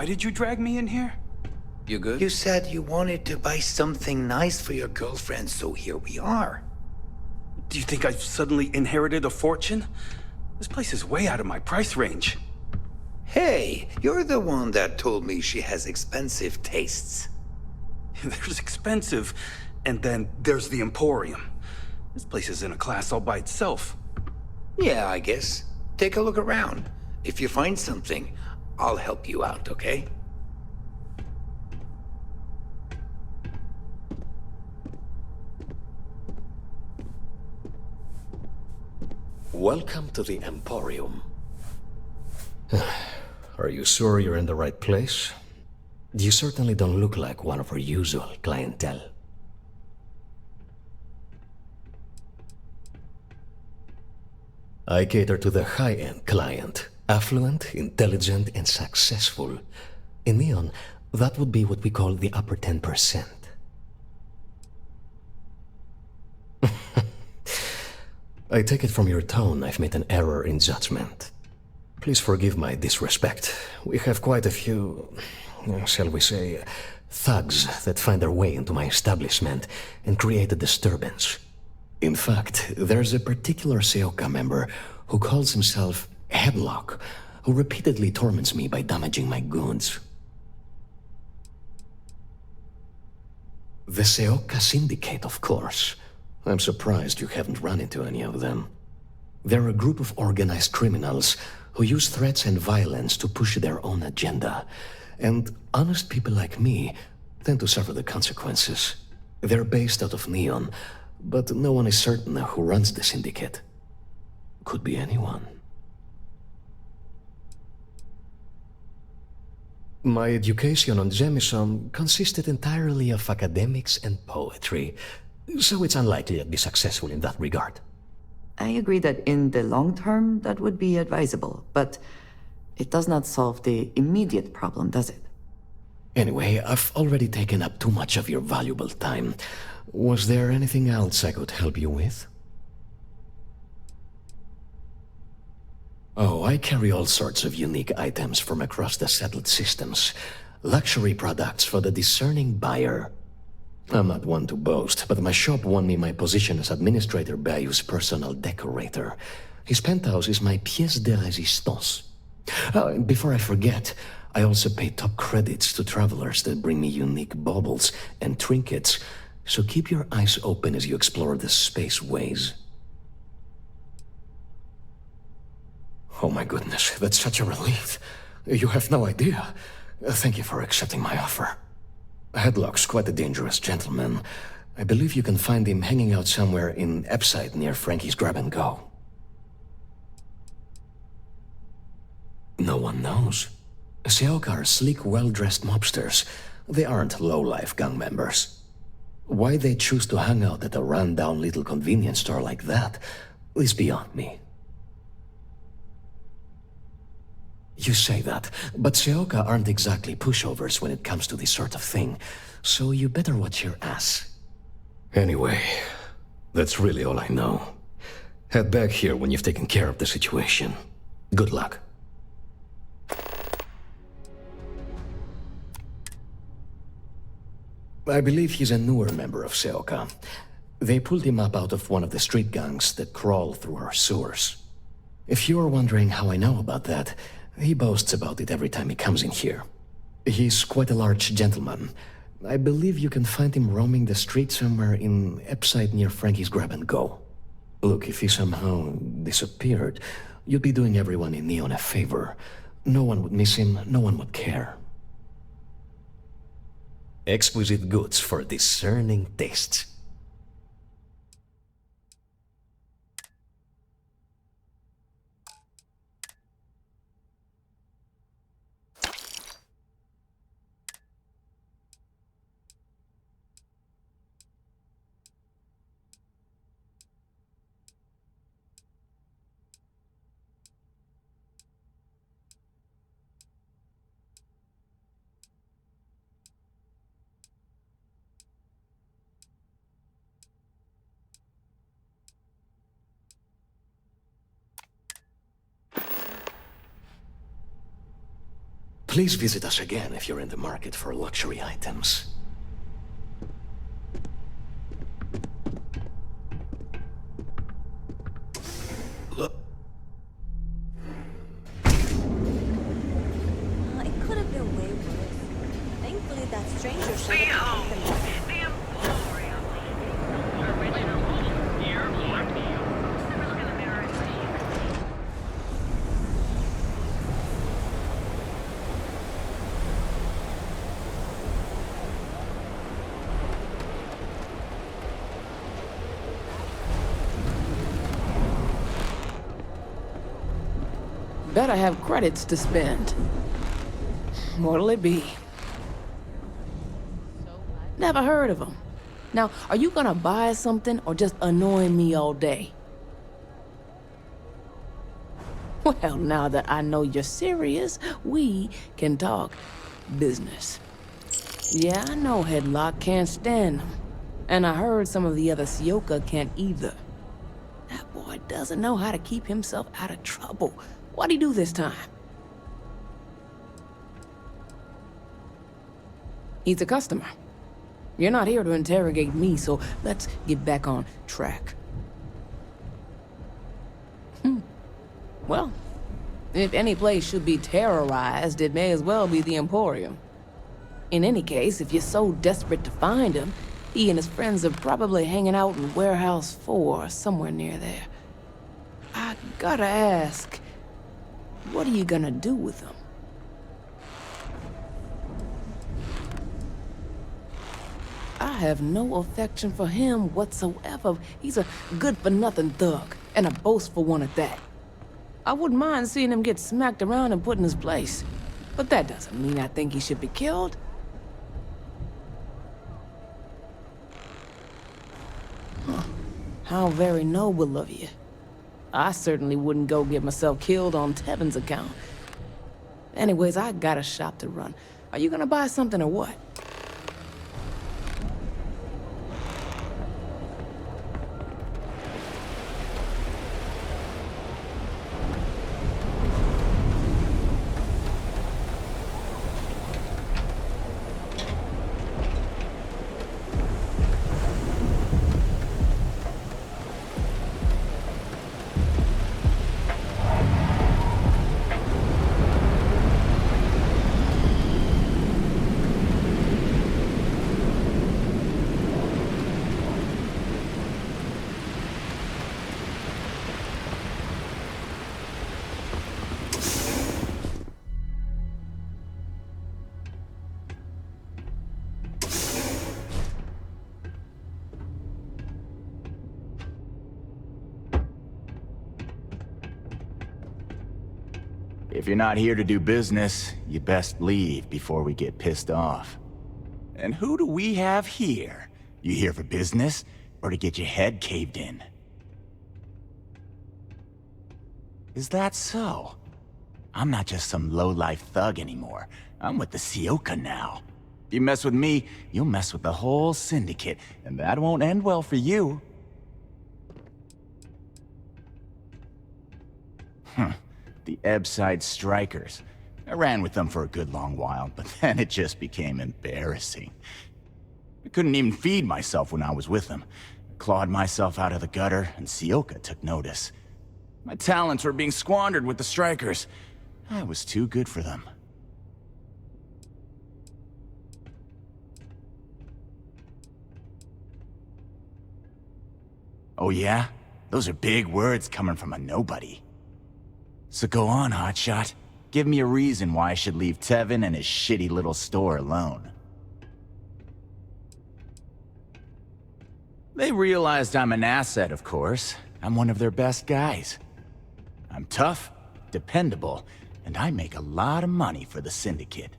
Why did you drag me in here? You good? You said you wanted to buy something nice for your girlfriend, so here we are. Do you think I've suddenly inherited a fortune? This place is way out of my price range. Hey, you're the one that told me she has expensive tastes. There's expensive, and then there's the Emporium. This place is in a class all by itself. Yeah, I guess. Take a look around. If you find something, I'll help you out, okay? Welcome to the Emporium. Are you sure you're in the right place? You certainly don't look like one of our usual clientele. I cater to the high-end client. Affluent, intelligent, and successful. In Neon, that would be what we call the upper 10%. I take it from your tone I've made an error in judgment. Please forgive my disrespect. We have quite a few, shall we say, thugs that find their way into my establishment and create a disturbance. In fact, there's a particular Seoka member who calls himself Headlock, who repeatedly torments me by damaging my goods. The Seoka Syndicate, of course. I'm surprised you haven't run into any of them. They're a group of organized criminals who use threats and violence to push their own agenda. And honest people like me tend to suffer the consequences. They're based out of Neon, but no one is certain who runs the syndicate. Could be anyone. My education on Jemison consisted entirely of academics and poetry, so it's unlikely I'd be successful in that regard. I agree that in the long term, that would be advisable, but it does not solve the immediate problem, does it? Anyway, I've already taken up too much of your valuable time. Was there anything else I could help you with? Oh, I carry all sorts of unique items from across the settled systems. Luxury products for the discerning buyer. I'm not one to boast, but my shop won me my position as Administrator Bayou's personal decorator. His penthouse is my pièce de résistance. Before I forget, I also pay top credits to travelers that bring me unique baubles and trinkets, so keep your eyes open as you explore the spaceways. Oh my goodness, that's such a relief. You have no idea. Thank you for accepting my offer. Headlock's quite a dangerous gentleman. I believe you can find him hanging out somewhere in Epside near Frankie's Grab and Go. No one knows. Seoka are sleek, well-dressed mobsters. They aren't low-life gang members. Why they choose to hang out at a run-down little convenience store like that is beyond me. You say that, but Seoka aren't exactly pushovers when it comes to this sort of thing, so you better watch your ass. Anyway, that's really all I know. Head back here when you've taken care of the situation. Good luck. I believe he's a newer member of Seoka. They pulled him up out of one of the street gangs that crawl through our sewers. If you're wondering how I know about that, he boasts about it every time he comes in here. He's quite a large gentleman. I believe you can find him roaming the street somewhere in Epside near Frankie's Grab and Go. Look, if he somehow disappeared, you'd be doing everyone in Neon a favor. No one would miss him, no one would care. Exquisite goods for discerning tastes. Please visit us again if you're in the market for luxury items. Look. It could have been way worse. Thankfully, that stranger showed up. Behold, the Emporium. Original here for you. Look in the mirror and see. Better have credits to spend. What'll it be? Never heard of them. Now, are you gonna buy something or just annoying me all day? Well, now that I know you're serious, we can talk business. Yeah, I know Headlock can't stand them. And I heard some of the other Sioka can't either. That boy doesn't know how to keep himself out of trouble. What'd he do this time? He's a customer. You're not here to interrogate me, so let's get back on track. Well, if any place should be terrorized, it may as well be the Emporium. In any case, if you're so desperate to find him, he and his friends are probably hanging out in Warehouse 4, somewhere near there. I gotta ask, what are you gonna do with him? I have no affection for him whatsoever. He's a good-for-nothing thug, and a boastful one at that. I wouldn't mind seeing him get smacked around and put in his place. But that doesn't mean I think he should be killed. How very noble of you. I certainly wouldn't go get myself killed on Tevin's account. Anyways, I got a shop to run. Are you gonna buy something or what? If you're not here to do business, you best leave before we get pissed off. And who do we have here? You here for business, or to get your head caved in? Is that so? I'm not just some low-life thug anymore. I'm with the Sioka now. If you mess with me, you'll mess with the whole syndicate, and that won't end well for you. The Ebbside Strikers. I ran with them for a good long while, but then it just became embarrassing. I couldn't even feed myself when I was with them. I clawed myself out of the gutter, and Sioka took notice. My talents were being squandered with the Strikers. I was too good for them. Oh yeah? Those are big words coming from a nobody. So go on, hotshot. Give me a reason why I should leave Tevin and his shitty little store alone. They realized I'm an asset, of course. I'm one of their best guys. I'm tough, dependable, and I make a lot of money for the Syndicate.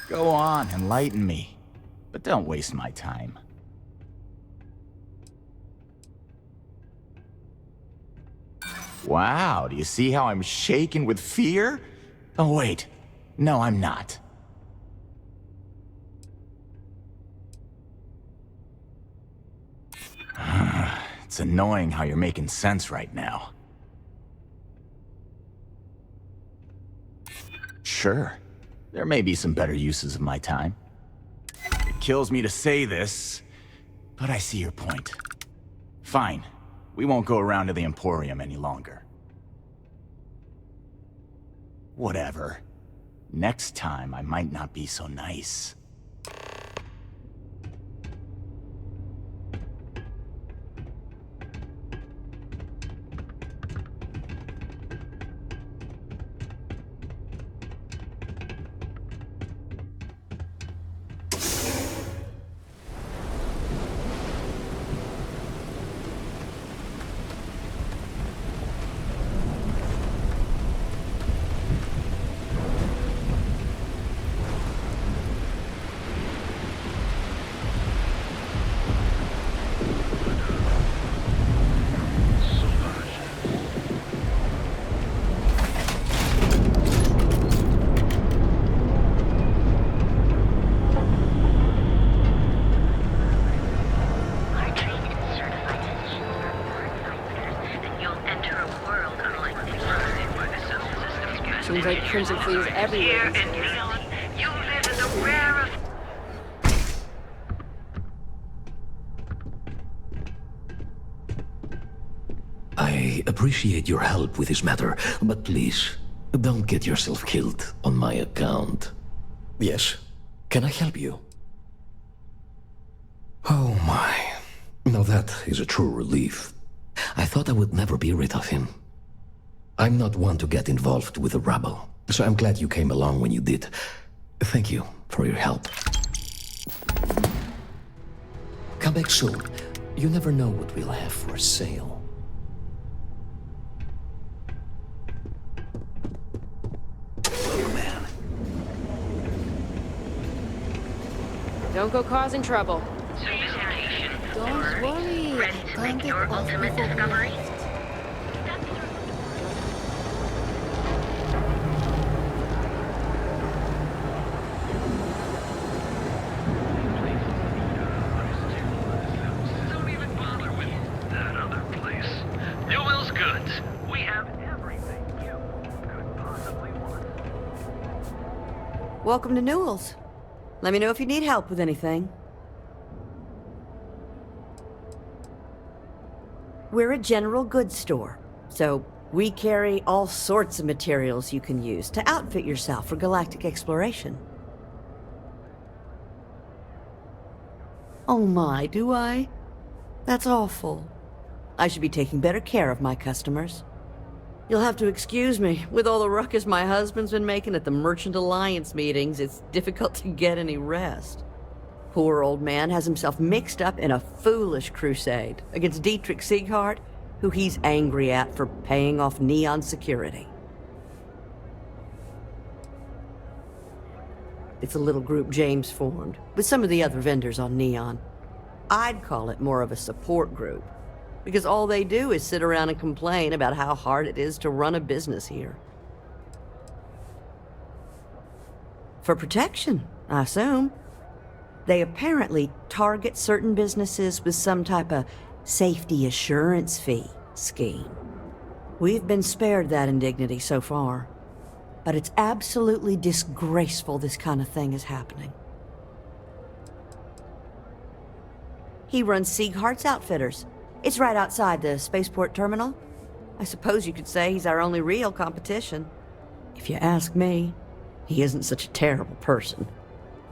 Go on, enlighten me. But don't waste my time. Wow, do you see how I'm shaking with fear? Oh wait, no I'm not. It's annoying how you're making sense right now. Sure. There may be some better uses of my time. It kills me to say this, but I see your point. Fine. We won't go around to the Emporium any longer. Whatever. Next time, I might not be so nice. Seems like Crimson Fleet is everywhere. Here in Neon, you live in the rarest. I appreciate your help with this matter, but please, don't get yourself killed on my account. Yes, can I help you? Oh my. Now that is a true relief. I thought I would never be rid of him. I'm not one to get involved with the rabble, so I'm glad you came along when you did. Thank you for your help. Come back soon. You never know what we'll have for sale. Don't go causing trouble. Sophistication. Don't worry. Ready to make your ultimate discovery? Don't even bother with that other place. Newill's goods. We have everything you could possibly want. Welcome to Newill's. Let me know if you need help with anything. We're a general goods store, so we carry all sorts of materials you can use to outfit yourself for galactic exploration. Oh my, do I? That's awful. I should be taking better care of my customers. You'll have to excuse me. With all the ruckus my husband's been making at the Merchant Alliance meetings, it's difficult to get any rest. Poor old man has himself mixed up in a foolish crusade against Dietrich Sieghart, who he's angry at for paying off Neon security. It's a little group James formed, with some of the other vendors on Neon. I'd call it more of a support group, because all they do is sit around and complain about how hard it is to run a business here. For protection, I assume. They apparently target certain businesses with some type of safety assurance fee scheme. We've been spared that indignity so far, but it's absolutely disgraceful this kind of thing is happening. He runs Sieghart's Outfitters. It's right outside the spaceport terminal. I suppose you could say he's our only real competition. If you ask me, he isn't such a terrible person.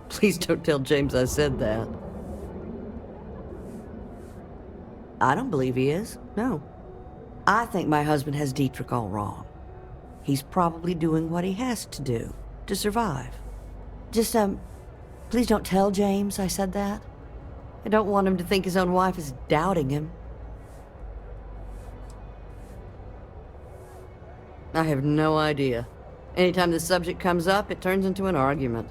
Please don't tell James I said that. I don't believe he is, no. I think my husband has Dietrich all wrong. He's probably doing what he has to do to survive. Just, please don't tell James I said that. I don't want him to think his own wife is doubting him. I have no idea. Anytime the subject comes up, it turns into an argument.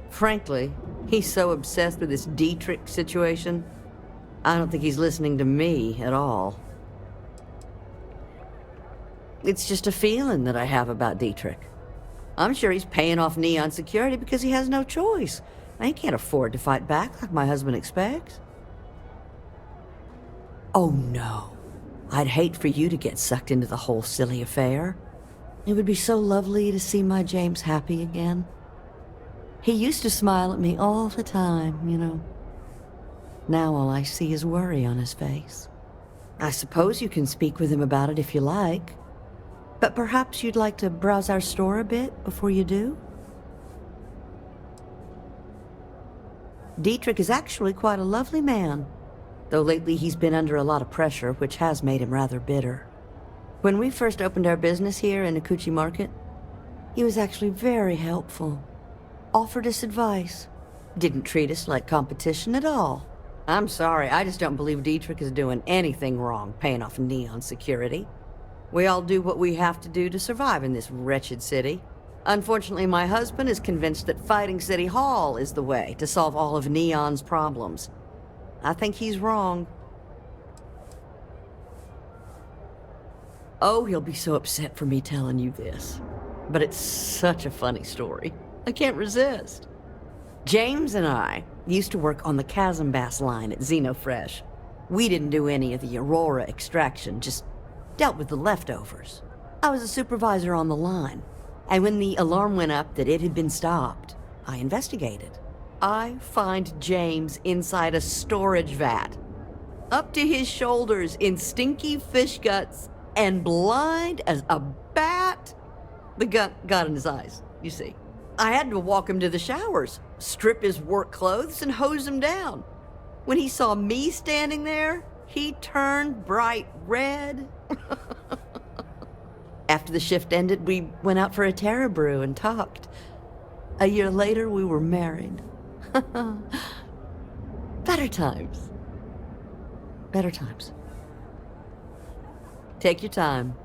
Frankly, he's so obsessed with this Dietrich situation, I don't think he's listening to me at all. It's just a feeling that I have about Dietrich. I'm sure he's paying off Neon security because he has no choice. He can't afford to fight back like my husband expects. Oh no. I'd hate for you to get sucked into the whole silly affair. It would be so lovely to see my James happy again. He used to smile at me all the time, you know. Now all I see is worry on his face. I suppose you can speak with him about it if you like. But perhaps you'd like to browse our store a bit before you do? Dietrich is actually quite a lovely man, though lately he's been under a lot of pressure, which has made him rather bitter. When we first opened our business here in Akuchi Market, he was actually very helpful. Offered us advice. Didn't treat us like competition at all. I'm sorry, I just don't believe Dietrich is doing anything wrong paying off Neon security. We all do what we have to do to survive in this wretched city. Unfortunately, my husband is convinced that fighting City Hall is the way to solve all of Neon's problems. I think he's wrong. Oh, he'll be so upset for me telling you this. But it's such a funny story. I can't resist. James and I used to work on the Chasm Bass line at Xenofresh. We didn't do any of the Aurora extraction, just dealt with the leftovers. I was a supervisor on the line, and when the alarm went up that it had been stopped, I investigated. I find James inside a storage vat, up to his shoulders in stinky fish guts and blind as a bat. The gut got in his eyes, you see. I had to walk him to the showers, strip his work clothes, and hose him down. When he saw me standing there, he turned bright red. After the shift ended, we went out for a Terra brew and talked. A year later, we were married. Better times. Better times. Take your time.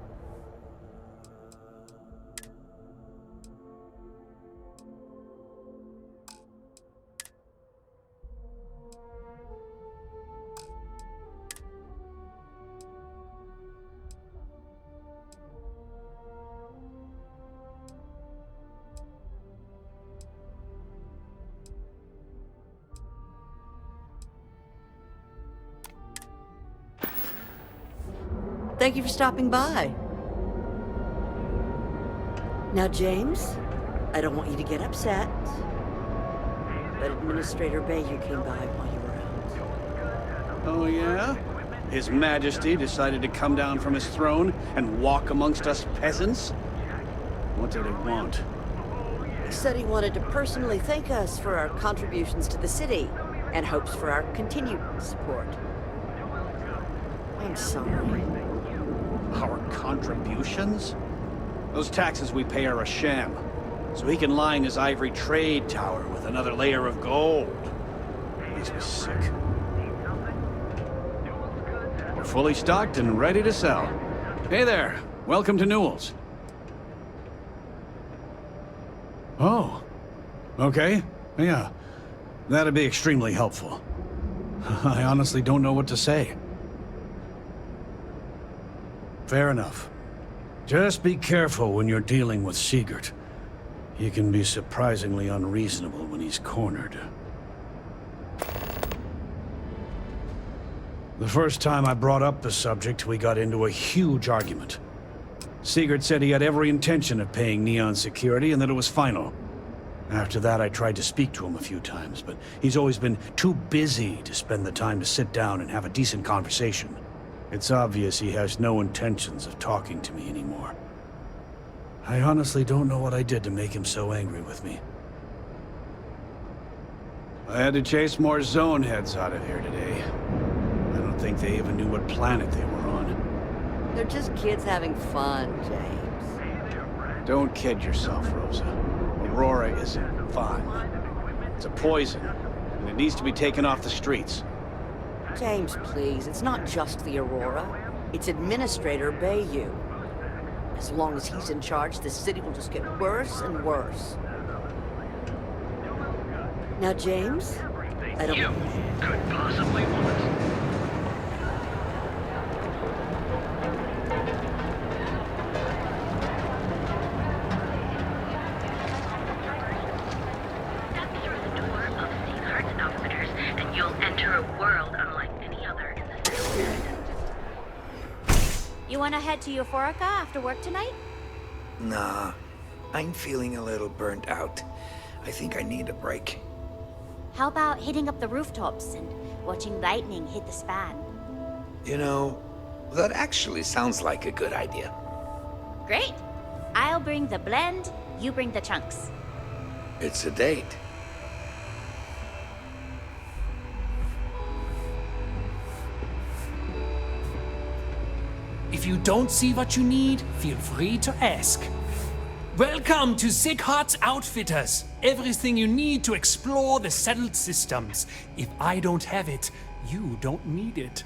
Thank you for stopping by. Now, James, I don't want you to get upset, but Administrator Bayou came by while you were out. Oh, yeah? His Majesty decided to come down from his throne and walk amongst us peasants? What did he want? He said he wanted to personally thank us for our contributions to the city and hopes for our continued support. I'm sorry. Our contributions? Those taxes we pay are a sham, so he can line his ivory trade tower with another layer of gold. Makes me sick. We're fully stocked and ready to sell. Hey there, welcome to Newill's. Oh, okay, yeah. That'd be extremely helpful. I honestly don't know what to say. Fair enough. Just be careful when you're dealing with Sieghart. He can be surprisingly unreasonable when he's cornered. The first time I brought up the subject, we got into a huge argument. Sieghart said he had every intention of paying Neon security and that it was final. After that, I tried to speak to him a few times, but he's always been too busy to spend the time to sit down and have a decent conversation. It's obvious he has no intentions of talking to me anymore. I honestly don't know what I did to make him so angry with me. I had to chase more zone heads out of here today. I don't think they even knew what planet they were on. They're just kids having fun, James. Don't kid yourself, Rosa. Aurora isn't fun. It's a poison, and it needs to be taken off the streets. James, please, it's not just the Aurora. It's Administrator Bayou. As long as he's in charge, this city will just get worse and worse. Now, James, I don't... You could possibly want. Step through the door of Sieghart's Outfitters, and you'll enter a world unlike any other in the city. You wanna head to Euphorica after work tonight? Nah, I'm feeling a little burnt out. I think I need a break. How about hitting up the rooftops and watching lightning hit the span? You know, that actually sounds like a good idea. Great. I'll bring the blend, you bring the chunks. It's a date. If you don't see what you need, feel free to ask. Welcome to Sieghart's Outfitters. Everything you need to explore the settled systems. If I don't have it, you don't need it.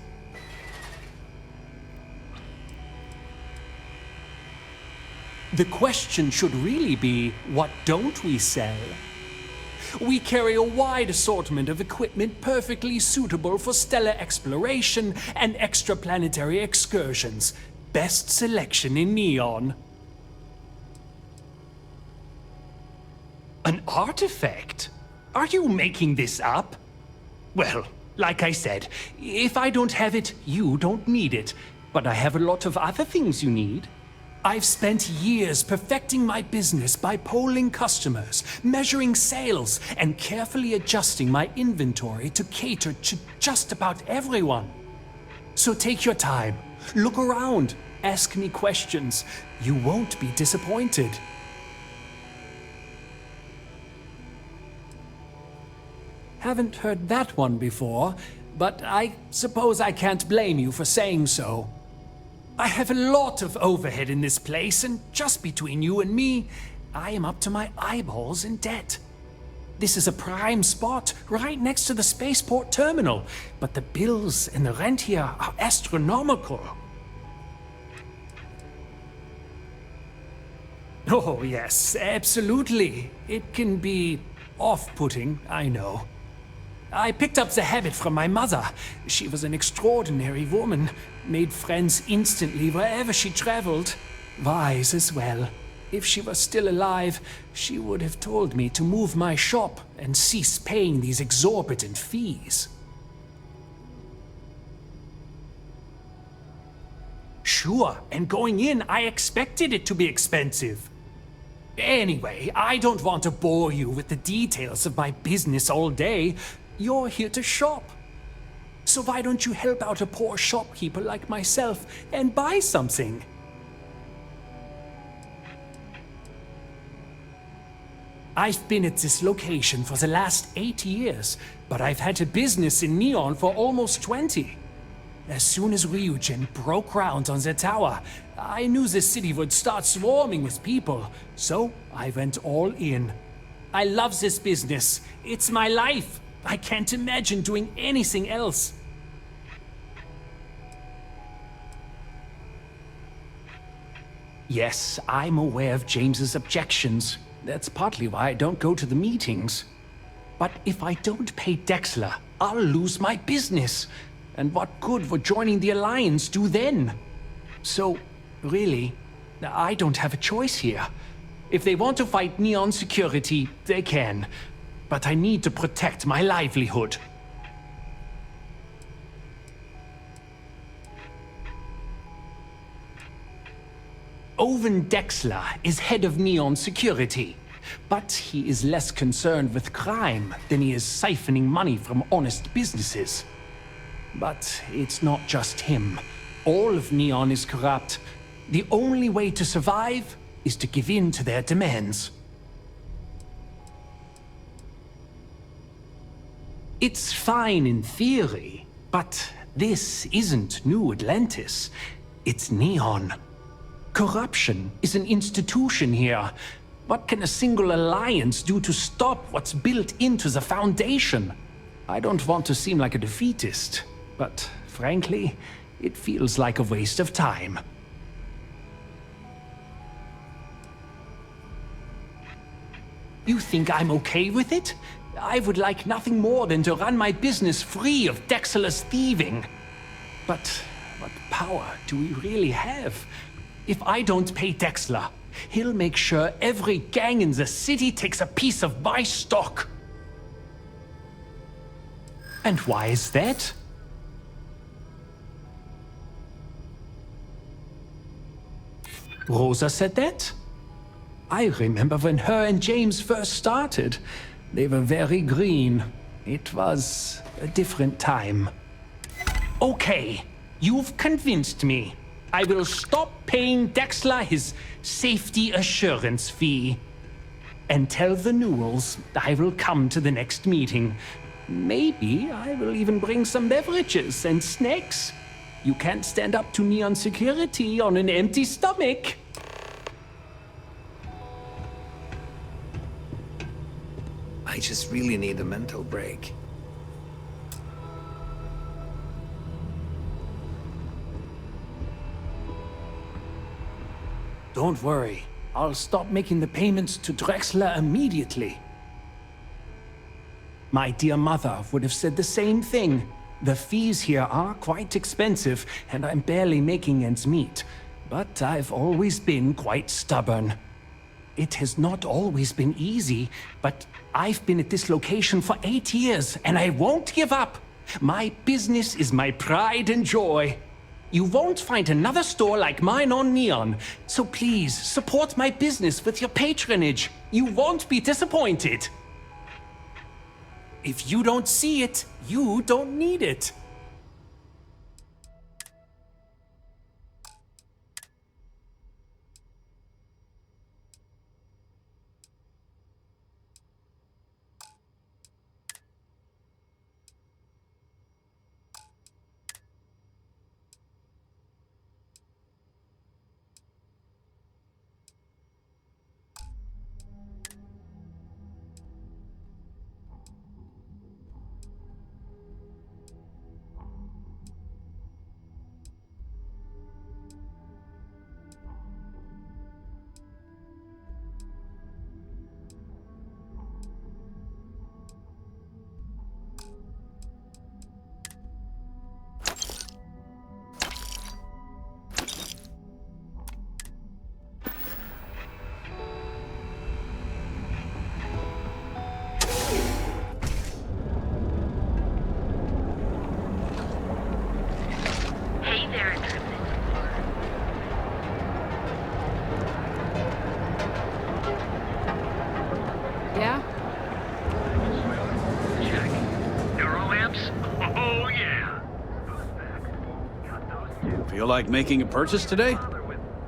The question should really be, what don't we sell? We carry a wide assortment of equipment perfectly suitable for stellar exploration and extraplanetary excursions. Best selection in Neon. An artifact? Are you making this up? Well, like I said, if I don't have it, you don't need it. But I have a lot of other things you need. I've spent years perfecting my business by polling customers, measuring sales, and carefully adjusting my inventory to cater to just about everyone. So take your time, look around, ask me questions. You won't be disappointed. Haven't heard that one before, but I suppose I can't blame you for saying so. I have a lot of overhead in this place, and just between you and me, I am up to my eyeballs in debt. This is a prime spot, right next to the spaceport terminal, but the bills and the rent here are astronomical. Oh yes, absolutely. It can be off-putting, I know. I picked up the habit from my mother. She was an extraordinary woman, made friends instantly wherever she traveled. Wise as well. If she was still alive, she would have told me to move my shop and cease paying these exorbitant fees. Sure, and going in, I expected it to be expensive. Anyway, I don't want to bore you with the details of my business all day. You're here to shop. So why don't you help out a poor shopkeeper like myself and buy something? I've been at this location for the last 8 years, but I've had a business in Neon for almost 20. As soon as Ryujin broke ground on the tower, I knew the city would start swarming with people, so I went all in. I love this business. It's my life. I can't imagine doing anything else. Yes, I'm aware of James's objections. That's partly why I don't go to the meetings. But if I don't pay Dexler, I'll lose my business. And what good would joining the Alliance do then? So, really, I don't have a choice here. If they want to fight Neon security, they can. But I need to protect my livelihood. Owen Dexler is head of Neon security. But he is less concerned with crime than he is siphoning money from honest businesses. But it's not just him. All of Neon is corrupt. The only way to survive is to give in to their demands. It's fine in theory, but this isn't New Atlantis. It's Neon. Corruption is an institution here. What can a single alliance do to stop what's built into the foundation? I don't want to seem like a defeatist, but frankly, it feels like a waste of time. You think I'm okay with it? I would like nothing more than to run my business free of Dexler's thieving. But what power do we really have? If I don't pay Dexler, he'll make sure every gang in the city takes a piece of my stock. And why is that? Rosa said that? I remember when her and James first started. They were very green. It was a different time. Okay, you've convinced me. I will stop paying Dexler his safety assurance fee. And tell the Newills I will come to the next meeting. Maybe I will even bring some beverages and snacks. You can't stand up to Neon security on an empty stomach. I just really need a mental break. Don't worry. I'll stop making the payments to Drexler immediately. My dear mother would have said the same thing. The fees here are quite expensive, and I'm barely making ends meet. But I've always been quite stubborn. It has not always been easy, but I've been at this location for 8 years, and I won't give up. My business is my pride and joy. You won't find another store like mine on Neon, so please support my business with your patronage. You won't be disappointed. If you don't see it, you don't need it. Feel like making a purchase today?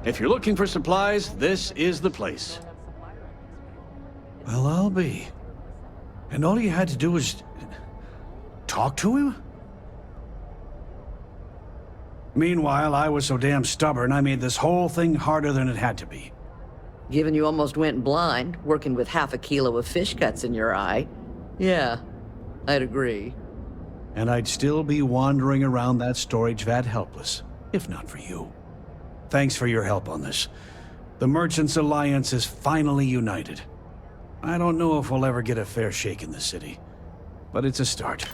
If you're looking for supplies, this is the place. Well, I'll be. And all you had to do was talk to him? Meanwhile, I was so damn stubborn, I made this whole thing harder than it had to be. Given you almost went blind, working with half a kilo of fish guts in your eye. Yeah, I'd agree. And I'd still be wandering around that storage vat helpless, if not for you. Thanks for your help on this. The Merchants Alliance is finally united. I don't know if we'll ever get a fair shake in the city, but it's a start.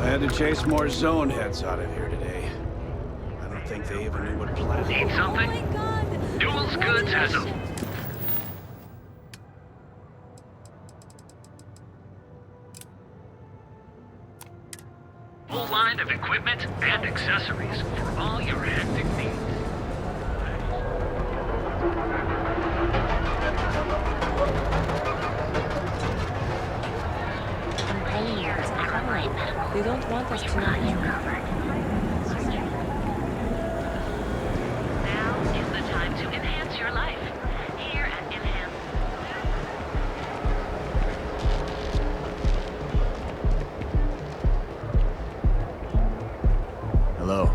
I had to chase more zone heads out of here today. I don't think they even knew what plan. Need something? Oh my God. Newill's Goods has a full line of equipment and accessories for all your hectic needs. They don't want us to know. Now is the time to enhance your life. Here at Enhance. Hello.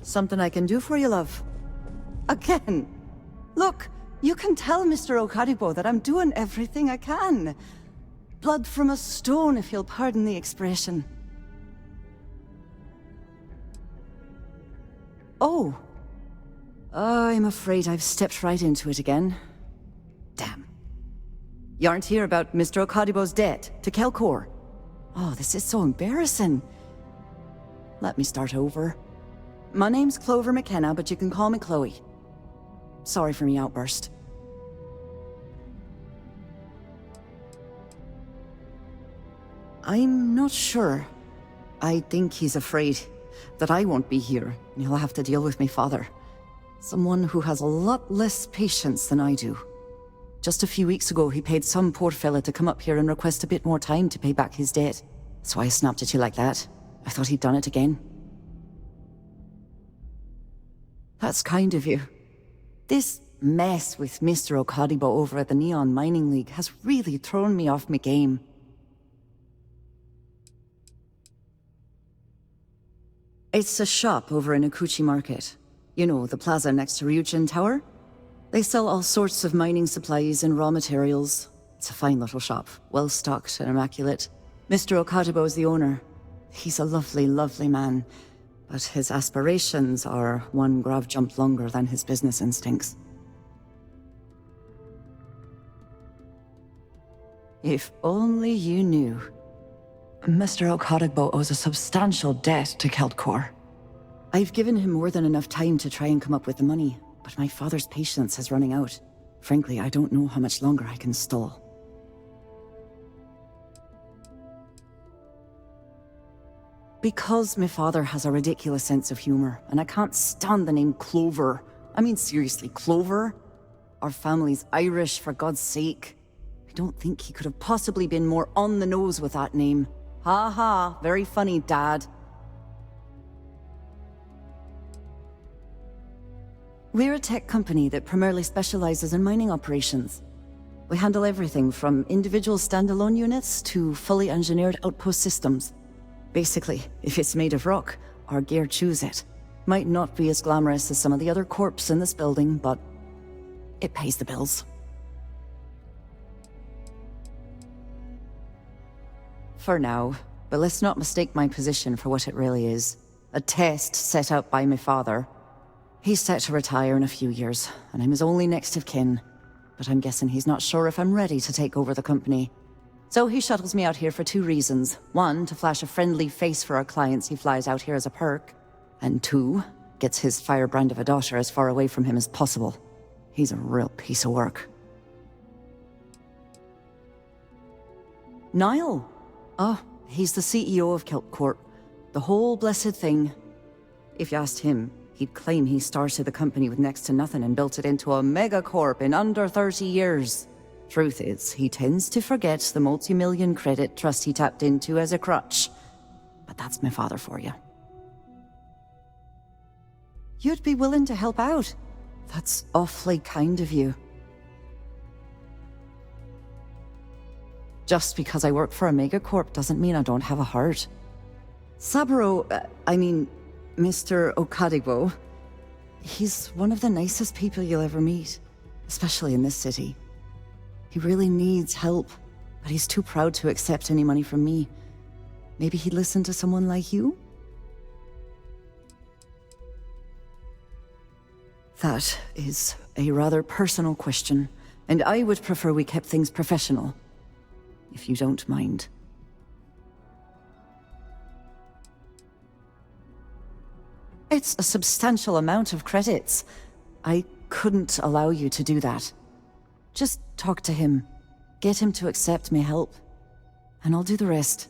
Something I can do for you, love. Again. Look, you can tell Mr. Okadigbo that I'm doing everything I can. Blood from a stone, if you'll pardon the expression. Oh. I'm afraid I've stepped right into it again. Damn. You aren't here about Mr. Okadigbo's debt to CeltCorp. Oh, this is so embarrassing. let me start over. My name's Clover Mackenna, but you can call me Chloe. Sorry for me outburst. I'm not sure. I think he's afraid that I won't be here, and he'll have to deal with my father. Someone who has a lot less patience than I do. Just a few weeks ago, he paid some poor fella to come up here and request a bit more time to pay back his debt. So I snapped at you like that. I thought he'd done it again. That's kind of you. This mess with Mr. Okadigbo over at the Neon Mining League has really thrown me off my game. It's a shop over in Akuchi Market. You know, the plaza next to Ryujin Tower? They sell all sorts of mining supplies and raw materials. It's a fine little shop, well-stocked and immaculate. Mr. Okadigbo is the owner. He's a lovely, lovely man, but his aspirations are one grav jump longer than his business instincts. If only you knew. Mr. Okadigbo owes a substantial debt to CeltCorp. I've given him more than enough time to try and come up with the money, but my father's patience is running out. Frankly, I don't know how much longer I can stall. Because my father has a ridiculous sense of humor, and I can't stand the name Clover. I mean, seriously, Clover? Our family's Irish, for God's sake. I don't think he could have possibly been more on the nose with that name. Ha ha, very funny, Dad. We're a tech company that primarily specializes in mining operations. We handle everything from individual standalone units to fully engineered outpost systems. Basically, if it's made of rock, our gear chews it. Might not be as glamorous as some of the other corps in this building, but it pays the bills. For now, but let's not mistake my position for what it really is. A test set out by my father. He's set to retire in a few years, and I'm his only next of kin. But I'm guessing he's not sure if I'm ready to take over the company. So he shuttles me out here for two reasons. One, to flash a friendly face for our clients he flies out here as a perk. And two, gets his firebrand of a daughter as far away from him as possible. He's a real piece of work. Newill? Oh, he's the CEO of CeltCorp. The whole blessed thing. If you asked him, he'd claim he started the company with next to nothing and built it into a megacorp in under 30 years. Truth is, he tends to forget the multi-million credit trust he tapped into as a crutch. But that's my father for you. You'd be willing to help out. That's awfully kind of you. Just because I work for a megacorp doesn't mean I don't have a heart. Saburo, Mr. Okadigbo, he's one of the nicest people you'll ever meet, especially in this city. He really needs help, but he's too proud to accept any money from me. Maybe he'd listen to someone like you? That is a rather personal question, and I would prefer we kept things professional, if you don't mind. It's a substantial amount of credits. I couldn't allow you to do that. Just talk to him. Get him to accept my help. And I'll do the rest.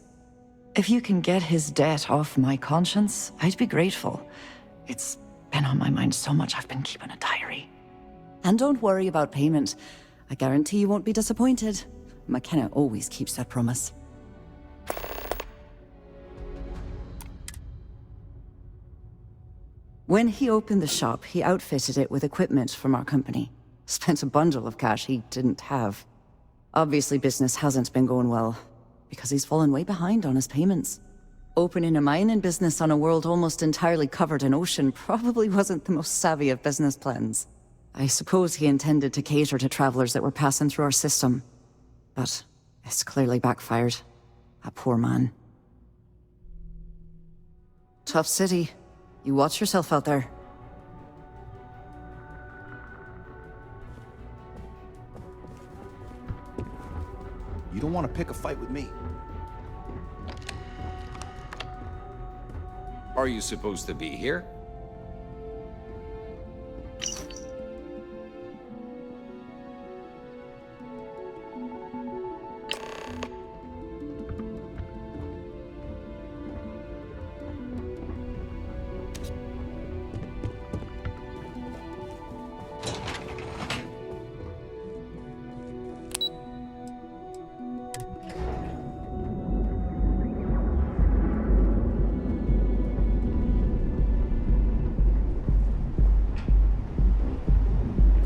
If you can get his debt off my conscience, I'd be grateful. It's been on my mind so much I've been keeping a diary. And don't worry about payment. I guarantee you won't be disappointed. Mackenna always keeps that promise. When he opened the shop, he outfitted it with equipment from our company. Spent a bundle of cash he didn't have. Obviously, business hasn't been going well, because he's fallen way behind on his payments. Opening a mining business on a world almost entirely covered in ocean probably wasn't the most savvy of business plans. I suppose he intended to cater to travelers that were passing through our system. But it's clearly backfired. A poor man. Tough city. You watch yourself out there. You don't want to pick a fight with me. Are you supposed to be here?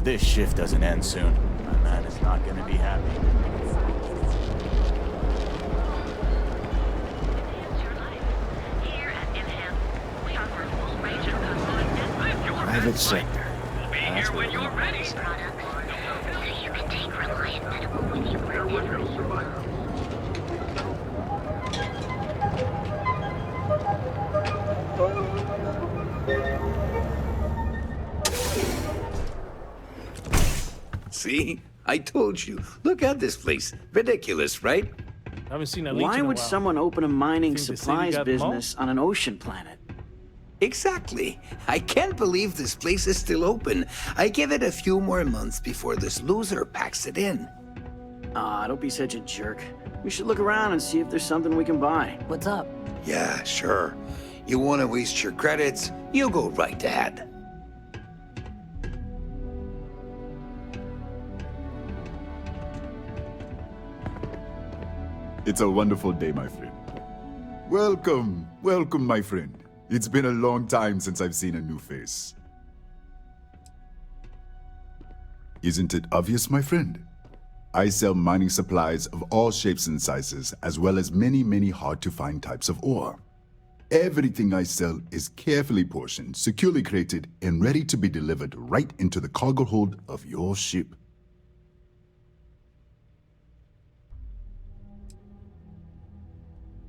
This shift doesn't end soon, my man is not gonna be happy. Private sector. We'll be here when you're ready. So you can take Reliant Medical with you wherever you want. See? I told you. Look at this place. Ridiculous, right? I haven't seen that. Why would someone open a mining supplies business on an ocean planet? Exactly. I can't believe this place is still open. I give it a few more months before this loser packs it in. Ah, don't be such a jerk. We should look around and see if there's something we can buy. What's up? Yeah, sure. You want to waste your credits? You go right ahead. It's a wonderful day, my friend. Welcome, welcome, my friend. It's been a long time since I've seen a new face. Isn't it obvious, my friend? I sell mining supplies of all shapes and sizes, as well as many, many hard-to-find types of ore. Everything I sell is carefully portioned, securely crated, and ready to be delivered right into the cargo hold of your ship.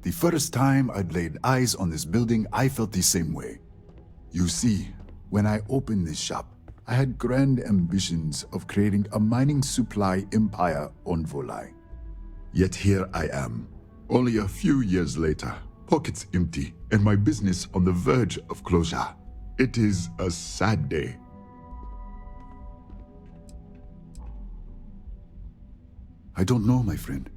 The first time I'd laid eyes on this building, I felt the same way. You see, when I opened this shop, I had grand ambitions of creating a mining supply empire on Volii. Yet here I am, only a few years later, pockets empty, and my business on the verge of closure. It is a sad day. I don't know, my friend.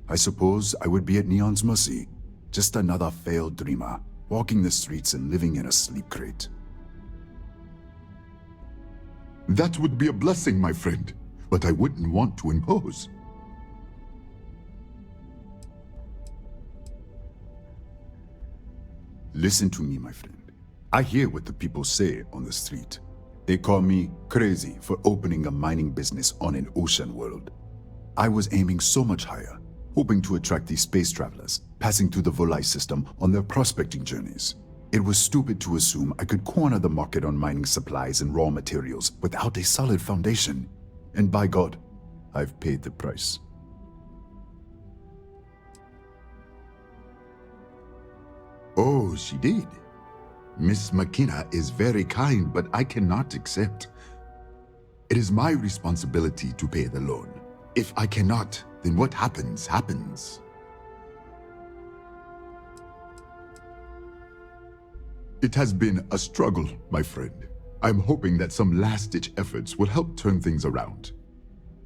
I suppose I would be at Neon's mercy. Just another failed dreamer, walking the streets and living in a sleep crate. That would be a blessing, my friend, but I wouldn't want to impose. Listen to me, my friend. I hear what the people say on the street. They call me crazy for opening a mining business on an ocean world. I was aiming so much higher, hoping to attract these space travelers, passing through the Volii system on their prospecting journeys. It was stupid to assume I could corner the market on mining supplies and raw materials without a solid foundation. And by God, I've paid the price. Oh, she did. Miss Mackenna is very kind, but I cannot accept. It is my responsibility to pay the loan. If I cannot, then what happens, happens. It has been a struggle, my friend. I'm hoping that some last-ditch efforts will help turn things around.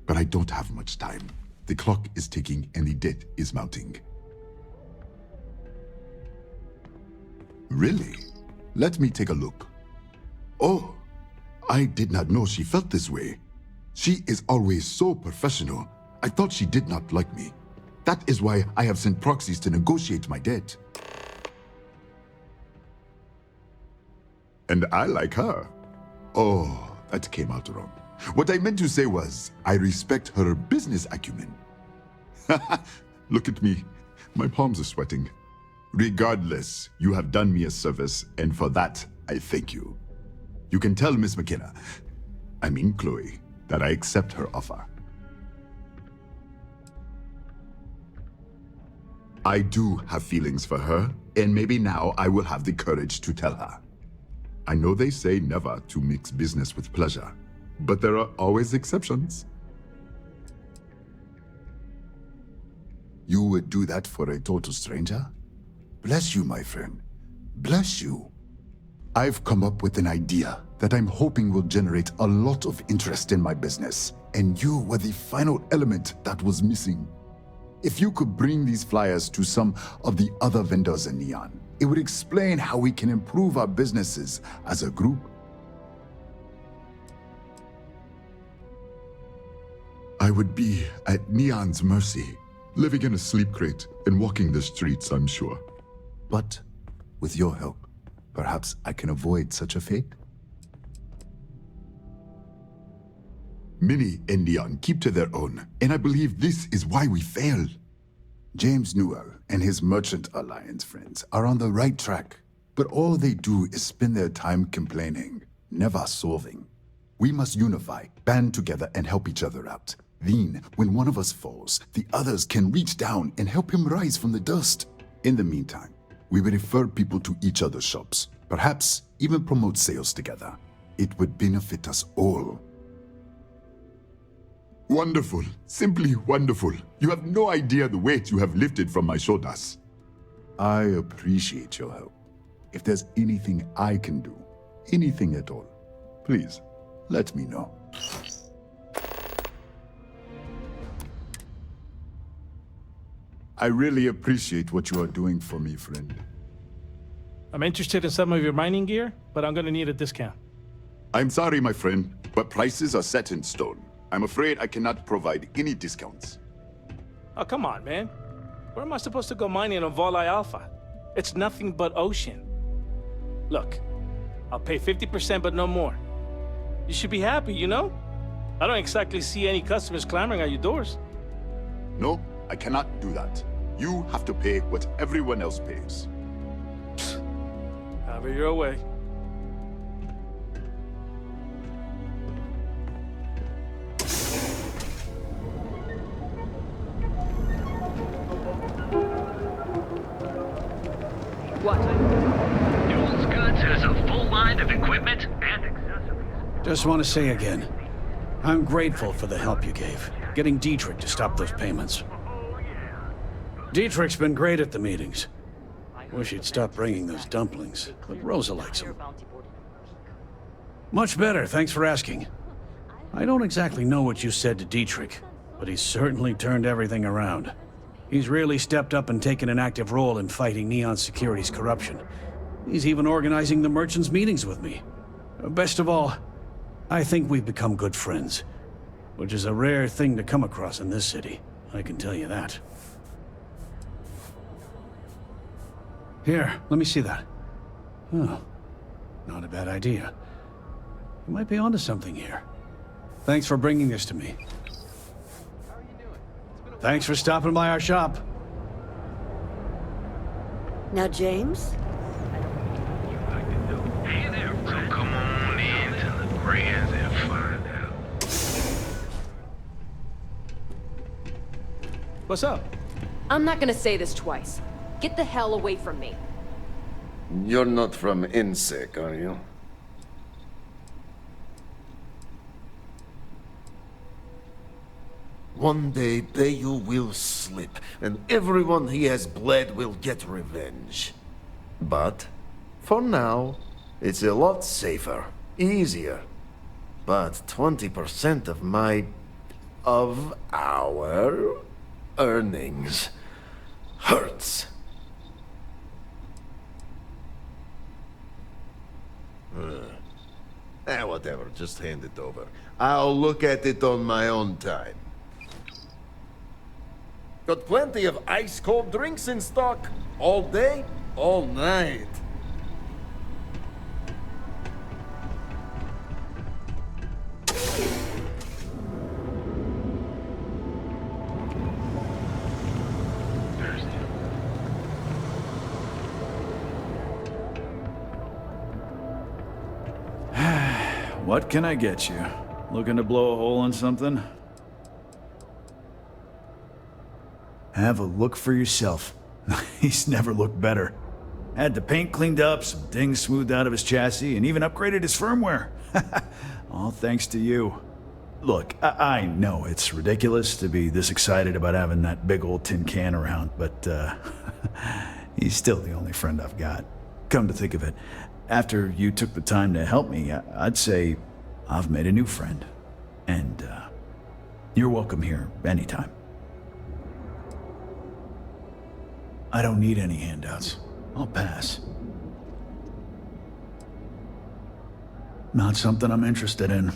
But I don't have much time. The clock is ticking and the debt is mounting. Really? Let me take a look. Oh, I did not know she felt this way. She is always so professional. I thought she did not like me. That is why I have sent proxies to negotiate my debt. And I like her. Oh, that came out wrong. What I meant to say was, I respect her business acumen. Look at me. My palms are sweating. Regardless, you have done me a service, and for that, I thank you. You can tell Miss Mackenna, I mean Chloe, that I accept her offer. I do have feelings for her, and maybe now I will have the courage to tell her. I know they say never to mix business with pleasure, but there are always exceptions. You would do that for a total stranger? Bless you, my friend. Bless you. I've come up with an idea that I'm hoping will generate a lot of interest in my business, and you were the final element that was missing. If you could bring these flyers to some of the other vendors in Neon, it would explain how we can improve our businesses as a group. I would be at Neon's mercy, living in a sleep crate and walking the streets, I'm sure. But with your help, perhaps I can avoid such a fate? Many in Neon keep to their own, and I believe this is why we fail. James Newill and his Merchant Alliance friends are on the right track, but all they do is spend their time complaining, never solving. We must unify, band together, and help each other out. Then, when one of us falls, the others can reach down and help him rise from the dust. In the meantime, we will refer people to each other's shops, perhaps even promote sales together. It would benefit us all. Wonderful. Simply wonderful. You have no idea the weight you have lifted from my shoulders. I appreciate your help. If there's anything I can do, anything at all, please, let me know. I really appreciate what you are doing for me, friend. I'm interested in some of your mining gear, but I'm gonna need a discount. I'm sorry, my friend, but prices are set in stone. I'm afraid I cannot provide any discounts. Oh, come on, man. Where am I supposed to go mining on Volii Alpha? It's nothing but ocean. Look, I'll pay 50% but no more. You should be happy, you know? I don't exactly see any customers clamoring at your doors. No, I cannot do that. You have to pay what everyone else pays. Have it your way. What? Newill's Goods has a full line of equipment and accessories. Just want to say again, I'm grateful for the help you gave, getting Dietrich to stop those payments. Dietrich's been great at the meetings. Wish he'd stop bringing those dumplings, but Rosa likes them. Much better, thanks for asking. I don't exactly know what you said to Dietrich, but he's certainly turned everything around. He's really stepped up and taken an active role in fighting Neon Security's corruption. He's even organizing the merchants' meetings with me. Best of all, I think we've become good friends, which is a rare thing to come across in this city, I can tell you that. Here, let me see that. Oh, not a bad idea. You might be onto something here. Thanks for bringing this to me. Thanks for stopping by our shop. Now, James? Hey there, so come on in to the Grands and find out. What's up? I'm not gonna say this twice. Get the hell away from me. You're not from INSEC, are you? One day, Bayu will slip, and everyone he has bled will get revenge. But, for now, it's a lot safer, easier. But 20% of our earnings hurts. Whatever, just hand it over. I'll look at it on my own time. Got plenty of ice-cold drinks in stock. All day, all night. What can I get you? Looking to blow a hole in something? Have a look for yourself. He's never looked better. Had the paint cleaned up, some things smoothed out of his chassis, and even upgraded his firmware. All thanks to you. Look, I know it's ridiculous to be this excited about having that big old tin can around, but he's still the only friend I've got. Come to think of it, after you took the time to help me, I'd say I've made a new friend. And, you're welcome here anytime. I don't need any handouts. I'll pass. Not something I'm interested in.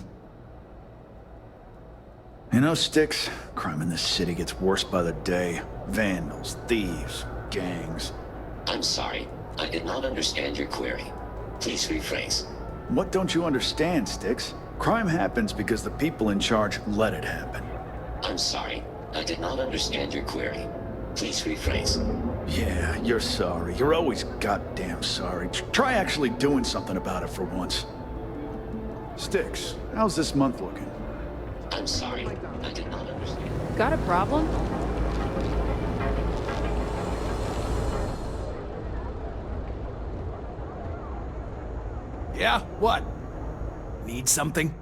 You know, Styx, crime in this city gets worse by the day. Vandals, thieves, gangs. I'm sorry. I did not understand your query. Please rephrase. What don't you understand, Styx? Crime happens because the people in charge let it happen. I'm sorry. I did not understand your query. Please rephrase. Yeah, you're sorry. You're always goddamn sorry. Try actually doing something about it for once. Styx, how's this month looking? I'm sorry. I did not understand. Got a problem? Yeah? What? Need something?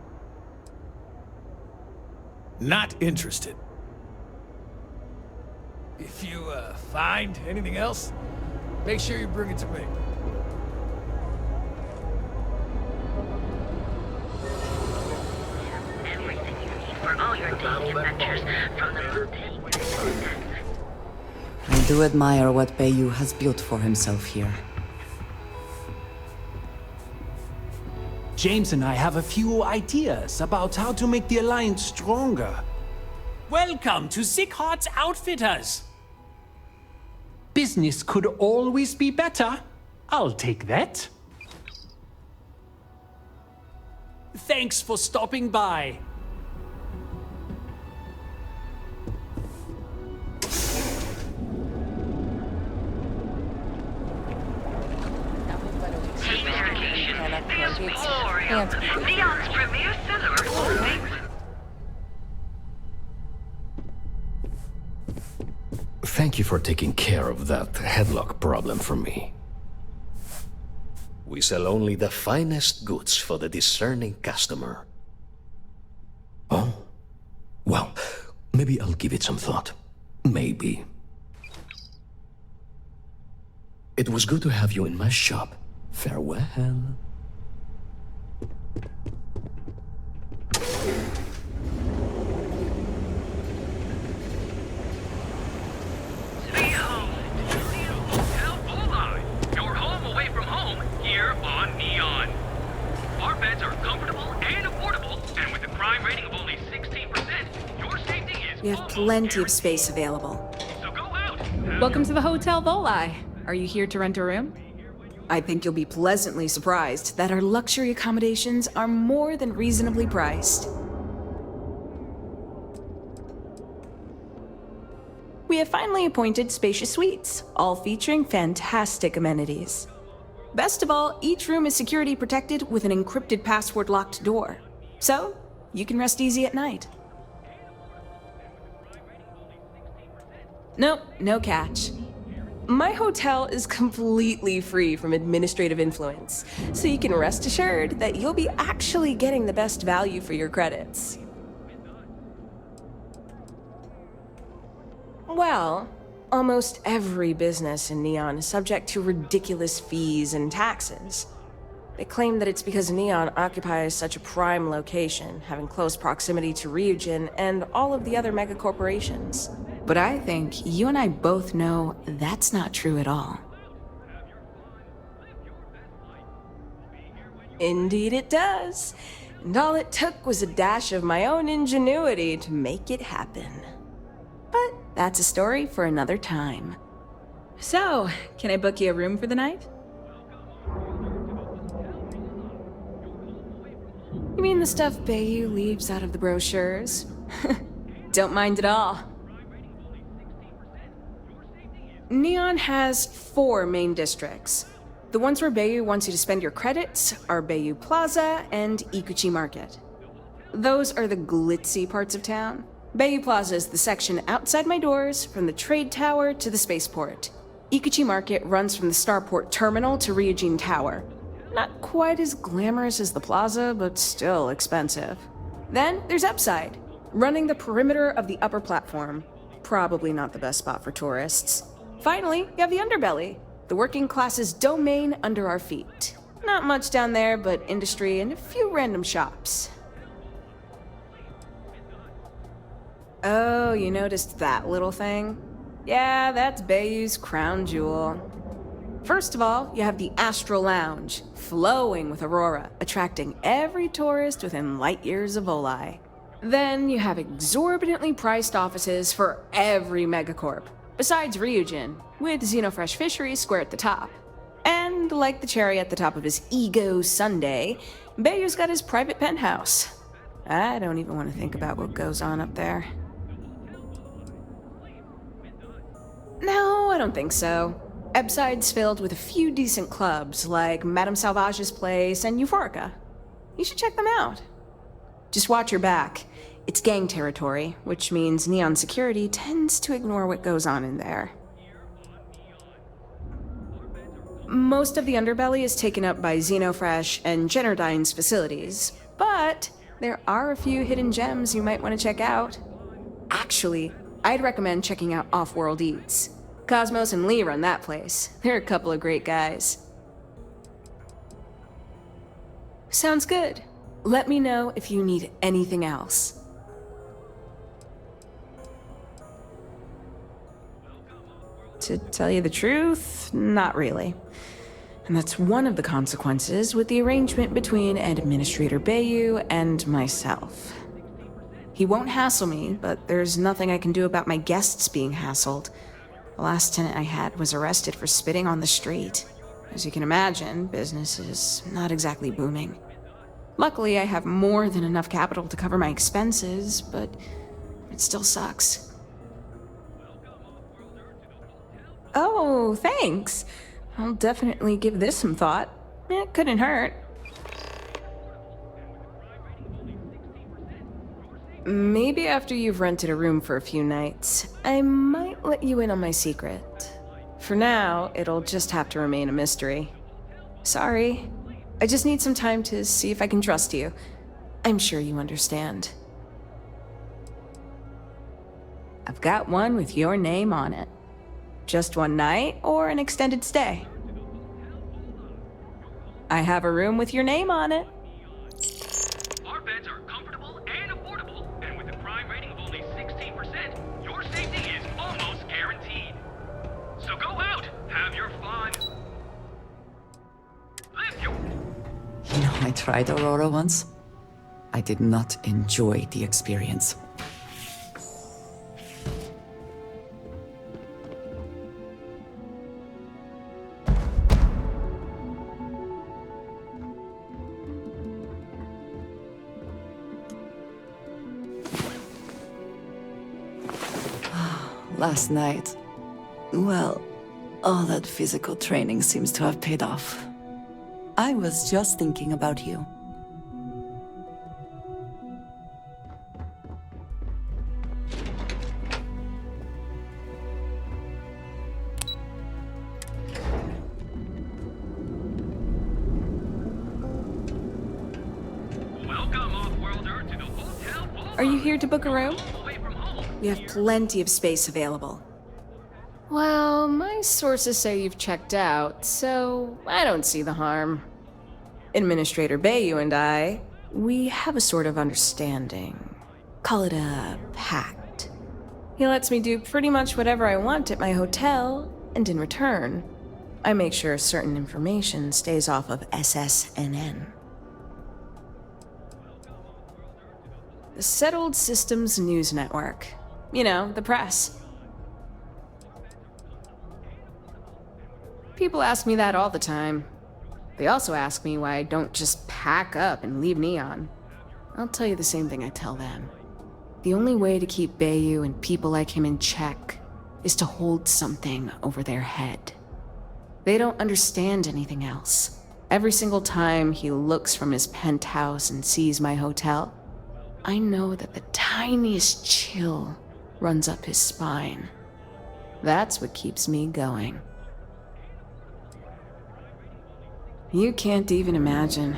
Not interested. If you, find anything else, make sure you bring it to me. Everything you need for all your dating adventures from the boutique to I do admire what Bayou has built for himself here. James and I have a few ideas about how to make the Alliance stronger. Welcome to Sieghart's Outfitters! Business could always be better. I'll take that. Thanks for stopping by. Emporium, Neon's premier seller of things. Thank you for taking care of that headlock problem for me. We sell only the finest goods for the discerning customer. Oh? Well, maybe I'll give it some thought. Maybe. It was good to have you in my shop. Farewell. Hotel Volii, your home away from home, here on Neon. Our beds are comfortable and affordable, and with a crime rating of only 16%, your safety is... We have plenty of space available. So go out. Welcome to the Hotel Volii. Are you here to rent a room? I think you'll be pleasantly surprised that our luxury accommodations are more than reasonably priced. We have finally appointed spacious suites, all featuring fantastic amenities. Best of all, each room is security protected with an encrypted password-locked door. So, you can rest easy at night. Nope, no catch. My hotel is completely free from administrative influence, so you can rest assured that you'll be actually getting the best value for your credits. Well, almost every business in Neon is subject to ridiculous fees and taxes. They claim that it's because Neon occupies such a prime location, having close proximity to Ryujin and all of the other megacorporations. But I think you and I both know that's not true at all. Indeed it does. And all it took was a dash of my own ingenuity to make it happen. But that's a story for another time. So, can I book you a room for the night? You mean the stuff Bayou leaves out of the brochures? Don't mind at all. Neon has 4 main districts. The ones where Bayou wants you to spend your credits are Bayou Plaza and Ikuchi Market. Those are the glitzy parts of town. Bayou Plaza is the section outside my doors, from the trade tower to the spaceport. Ikuchi Market runs from the Starport terminal to Ryujin Tower. Not quite as glamorous as the plaza, but still expensive. Then there's Upside, running the perimeter of the upper platform. Probably not the best spot for tourists. Finally, you have the Underbelly, the working class's domain under our feet. Not much down there, but industry and a few random shops. Oh, you noticed that little thing? Yeah, that's Bayou's crown jewel. First of all, you have the Astral Lounge, flowing with Aurora, attracting every tourist within light years of Volii. Then you have exorbitantly priced offices for every megacorp, besides Ryujin, with Xenofresh Fisheries square at the top. And like the cherry at the top of his ego sundae, Bayou's got his private penthouse. I don't even want to think about what goes on up there. No, I don't think so. Ebside's filled with a few decent clubs, like Madame Sauvage's place and Euphorica. You should check them out. Just watch your back. It's gang territory, which means Neon security tends to ignore what goes on in there. Most of the underbelly is taken up by Xenofresh and Generdyne's facilities, but there are a few hidden gems you might want to check out. Actually, I'd recommend checking out Offworld Eats. Kosmos and Lee run that place. They're a couple of great guys. Sounds good. Let me know if you need anything else. To tell you the truth, not really. And that's one of the consequences with the arrangement between Administrator Bayou and myself. He won't hassle me, but there's nothing I can do about my guests being hassled. The last tenant I had was arrested for spitting on the street. As you can imagine, business is not exactly booming. Luckily, I have more than enough capital to cover my expenses, but it still sucks. Oh, thanks. I'll definitely give this some thought. It couldn't hurt. Maybe after you've rented a room for a few nights, I might let you in on my secret. For now, it'll just have to remain a mystery. Sorry. I just need some time to see if I can trust you. I'm sure you understand. I've got one with your name on it. Just one night or an extended stay? I have a room with your name on it. Our beds are comfortable and affordable, and with a crime rating of only 16%, your safety is almost guaranteed. So go out, have your fun. Live your... You know, I tried Aurora once. I did not enjoy the experience. Last night, well, all that physical training seems to have paid off. I was just thinking about you. Welcome, Offworlder, to the Hotel Volii. Are you here to book a room? We have plenty of space available. Well, my sources say you've checked out, so I don't see the harm. Administrator Bayou and I, we have a sort of understanding. Call it a pact. He lets me do pretty much whatever I want at my hotel, and in return, I make sure certain information stays off of SSNN. The Settled Systems News Network. You know, the press. People ask me that all the time. They also ask me why I don't just pack up and leave Neon. I'll tell you the same thing I tell them. The only way to keep Bayou and people like him in check is to hold something over their head. They don't understand anything else. Every single time he looks from his penthouse and sees my hotel, I know that the tiniest chill runs up his spine. That's what keeps me going. You can't even imagine.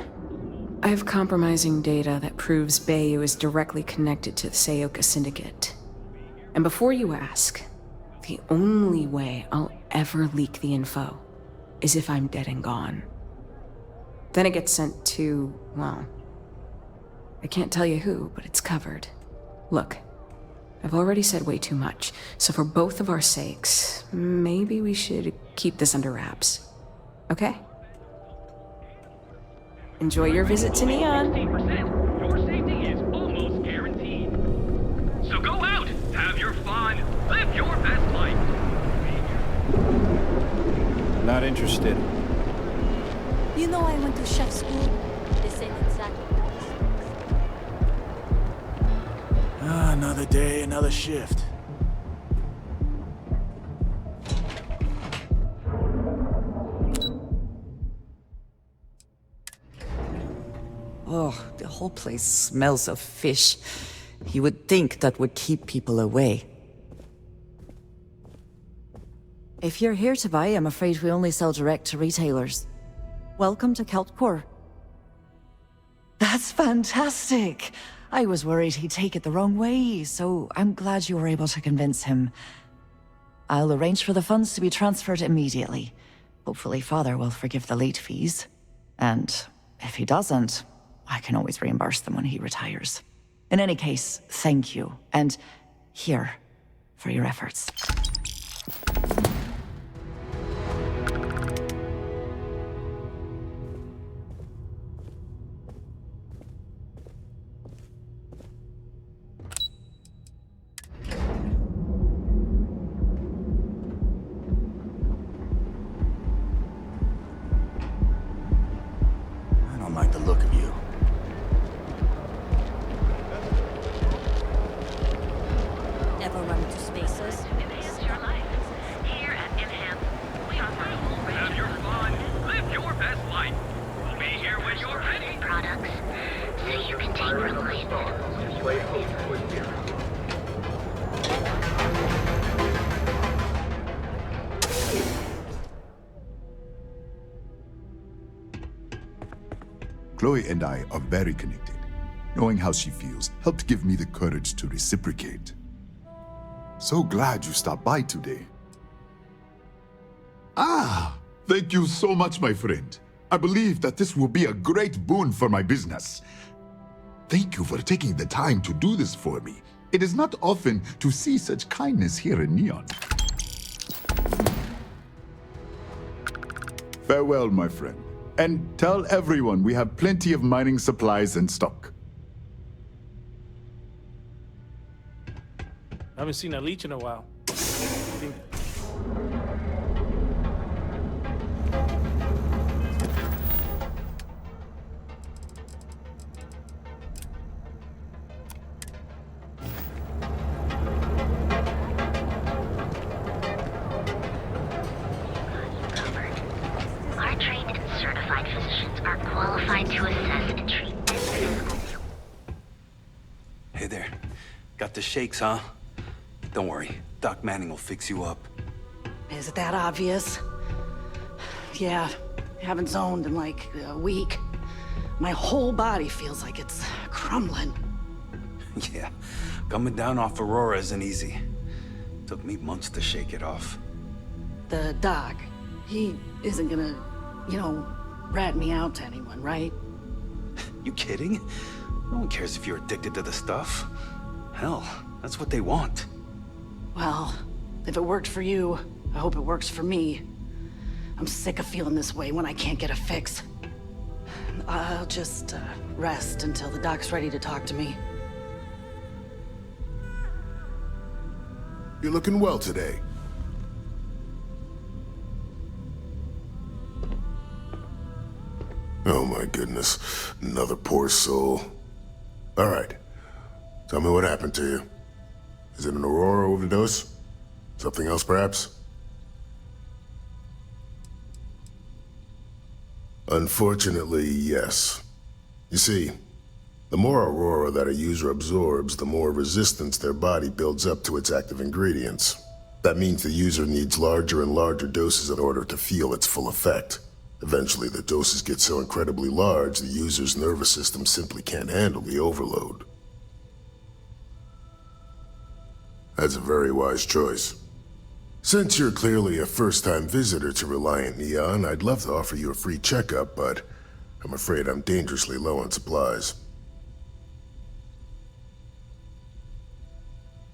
I have compromising data that proves Bayou is directly connected to the Seoka Syndicate. And before you ask, the only way I'll ever leak the info is if I'm dead and gone. Then it gets sent to, well, I can't tell you who, but it's covered. Look, I've already said way too much, so for both of our sakes, maybe we should keep this under wraps. Okay? Enjoy your visit to Neon. 16%. Your safety is almost guaranteed. So go out, have your fun, live your best life. Not interested. You know I went to chef school. This ain't exactly. Another day, another shift. Oh, the whole place smells of fish. You would think that would keep people away. If you're here to buy, I'm afraid we only sell direct to retailers. Welcome to CeltCorp. That's fantastic! I was worried he'd take it the wrong way, so I'm glad you were able to convince him. I'll arrange for the funds to be transferred immediately. Hopefully Father will forgive the late fees. And if he doesn't, I can always reimburse them when he retires. In any case, thank you, and here, for your efforts. I don't like the look of you. Ever run into spaces? Have your fun, live your best life. We'll be here when you're ready. Products, so you can take Reliant Medical. Chloe and I are very connected. Knowing how she feels helped give me the courage to reciprocate. So glad you stopped by today. Ah, thank you so much, my friend. I believe that this will be a great boon for my business. Thank you for taking the time to do this for me. It is not often to see such kindness here in Neon. Farewell, my friend. And tell everyone we have plenty of mining supplies in stock. I haven't seen a leech in a while. Our trained and certified physicians are qualified to assess and treat physical. Hey there. Got the shakes, huh? Don't worry. Doc Manning will fix you up. Is it that obvious? Yeah, haven't zoned in like a week. My whole body feels like it's crumbling. Yeah. Coming down off Aurora isn't easy. Took me months to shake it off. The doc, he isn't gonna, rat me out to anyone, right? You kidding? No one cares if you're addicted to the stuff. Hell, that's what they want. Well, if it worked for you, I hope it works for me. I'm sick of feeling this way when I can't get a fix. I'll just rest until the doc's ready to talk to me. You're looking well today. Oh my goodness, another poor soul. All right, tell me what happened to you. Is it an Aurora overdose? Something else, perhaps? Unfortunately, yes. You see, the more Aurora that a user absorbs, the more resistance their body builds up to its active ingredients. That means the user needs larger and larger doses in order to feel its full effect. Eventually, the doses get so incredibly large, the user's nervous system simply can't handle the overload. That's a very wise choice. Since you're clearly a first-time visitor to Reliant Neon, I'd love to offer you a free checkup, but I'm afraid I'm dangerously low on supplies.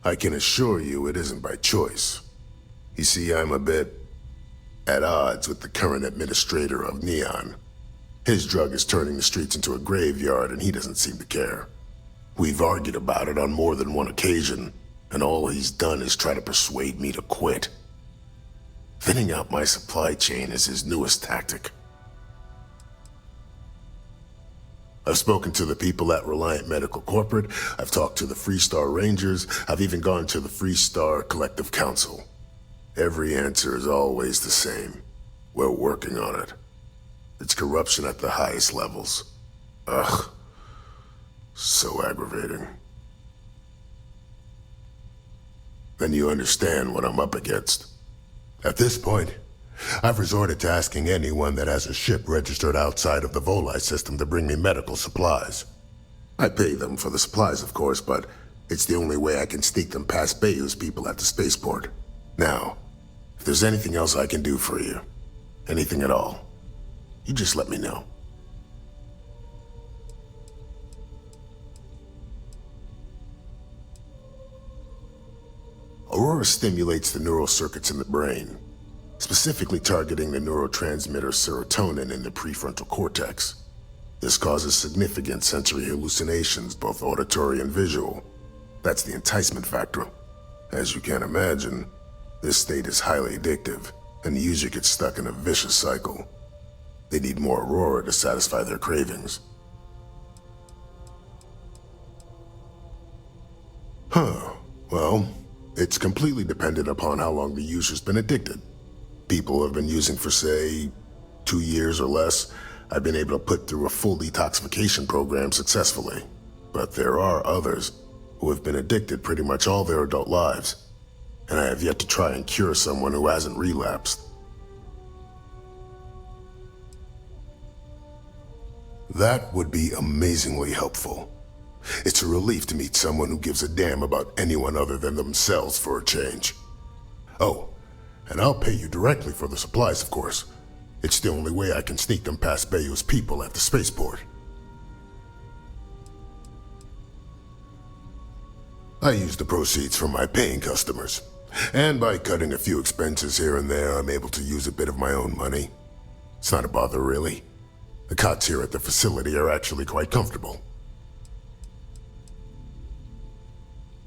I can assure you it isn't by choice. You see, I'm a bit at odds with the current administrator of Neon. His drug is turning the streets into a graveyard, and he doesn't seem to care. We've argued about it on more than one occasion, and all he's done is try to persuade me to quit. Thinning out my supply chain is his newest tactic. I've spoken to the people at Reliant Medical Corporate, I've talked to the Freestar Rangers, I've even gone to the Freestar Collective Council. Every answer is always the same. We're working on it. It's corruption at the highest levels. Ugh. So aggravating. Then you understand what I'm up against. At this point, I've resorted to asking anyone that has a ship registered outside of the Volii system to bring me medical supplies. I pay them for the supplies, of course, but it's the only way I can sneak them past Bayou's people at the spaceport. Now, if there's anything else I can do for you, anything at all, you just let me know. Aurora stimulates the neural circuits in the brain, specifically targeting the neurotransmitter serotonin in the prefrontal cortex. This causes significant sensory hallucinations, both auditory and visual. That's the enticement factor. As you can imagine, this state is highly addictive, and the user gets stuck in a vicious cycle. They need more Aurora to satisfy their cravings. Well, it's completely dependent upon how long the user's been addicted. People have been using for, say, 2 years or less. I've been able to put through a full detoxification program successfully. But there are others who have been addicted pretty much all their adult lives, and I have yet to try and cure someone who hasn't relapsed. That would be amazingly helpful. It's a relief to meet someone who gives a damn about anyone other than themselves for a change. Oh, and I'll pay you directly for the supplies, of course. It's the only way I can sneak them past Bayou's people at the spaceport. I use the proceeds from my paying customers, and by cutting a few expenses here and there, I'm able to use a bit of my own money. It's not a bother, really. The cots here at the facility are actually quite comfortable.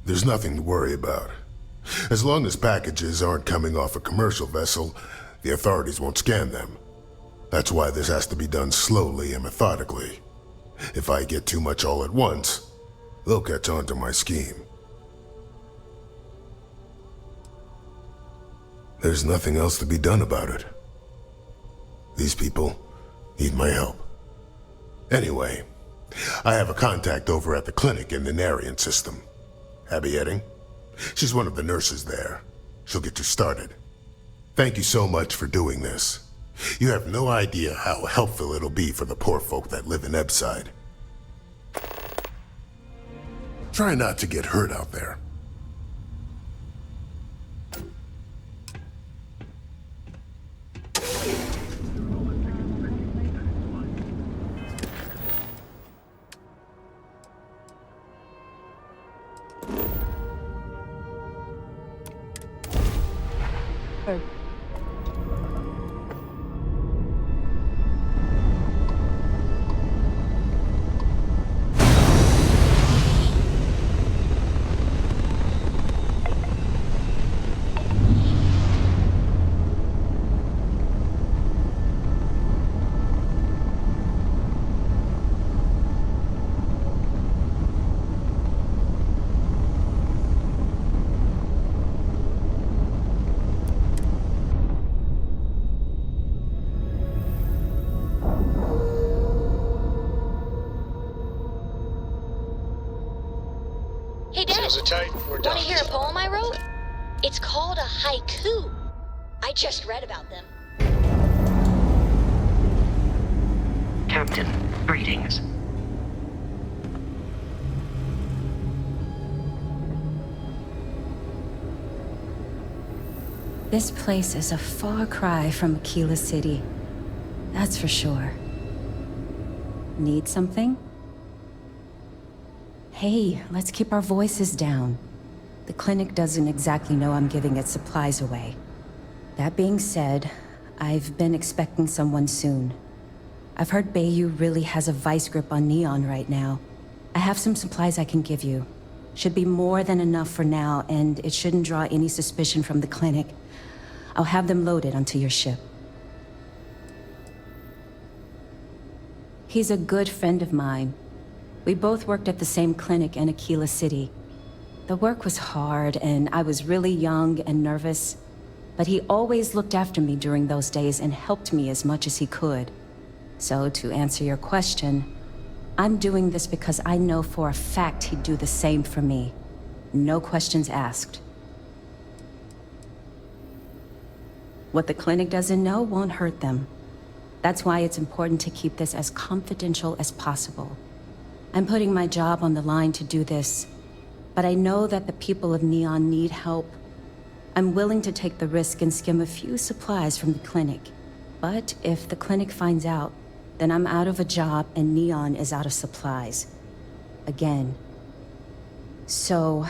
There's nothing to worry about. As long as packages aren't coming off a commercial vessel, the authorities won't scan them. That's why this has to be done slowly and methodically. If I get too much all at once, they'll catch on to my scheme. There's nothing else to be done about it. These people need my help. Anyway, I have a contact over at the clinic in the Narian system. Abbie Edding. She's one of the nurses there. She'll get you started. Thank you so much for doing this. You have no idea how helpful it'll be for the poor folk that live in Ebside. Try not to get hurt out there. Want to hear a poem I wrote? It's called a haiku. I just read about them. Captain, greetings. This place is a far cry from Aquila City. That's for sure. Need something? Hey, let's keep our voices down. The clinic doesn't exactly know I'm giving its supplies away. That being said, I've been expecting someone soon. I've heard Bayou really has a vice grip on Neon right now. I have some supplies I can give you. Should be more than enough for now, and it shouldn't draw any suspicion from the clinic. I'll have them loaded onto your ship. He's a good friend of mine. We both worked at the same clinic in Aquila City. The work was hard, and I was really young and nervous. But he always looked after me during those days and helped me as much as he could. So, to answer your question, I'm doing this because I know for a fact he'd do the same for me. No questions asked. What the clinic doesn't know won't hurt them. That's why it's important to keep this as confidential as possible. I'm putting my job on the line to do this, but I know that the people of Neon need help. I'm willing to take the risk and skim a few supplies from the clinic. But if the clinic finds out, then I'm out of a job and Neon is out of supplies. Again. So,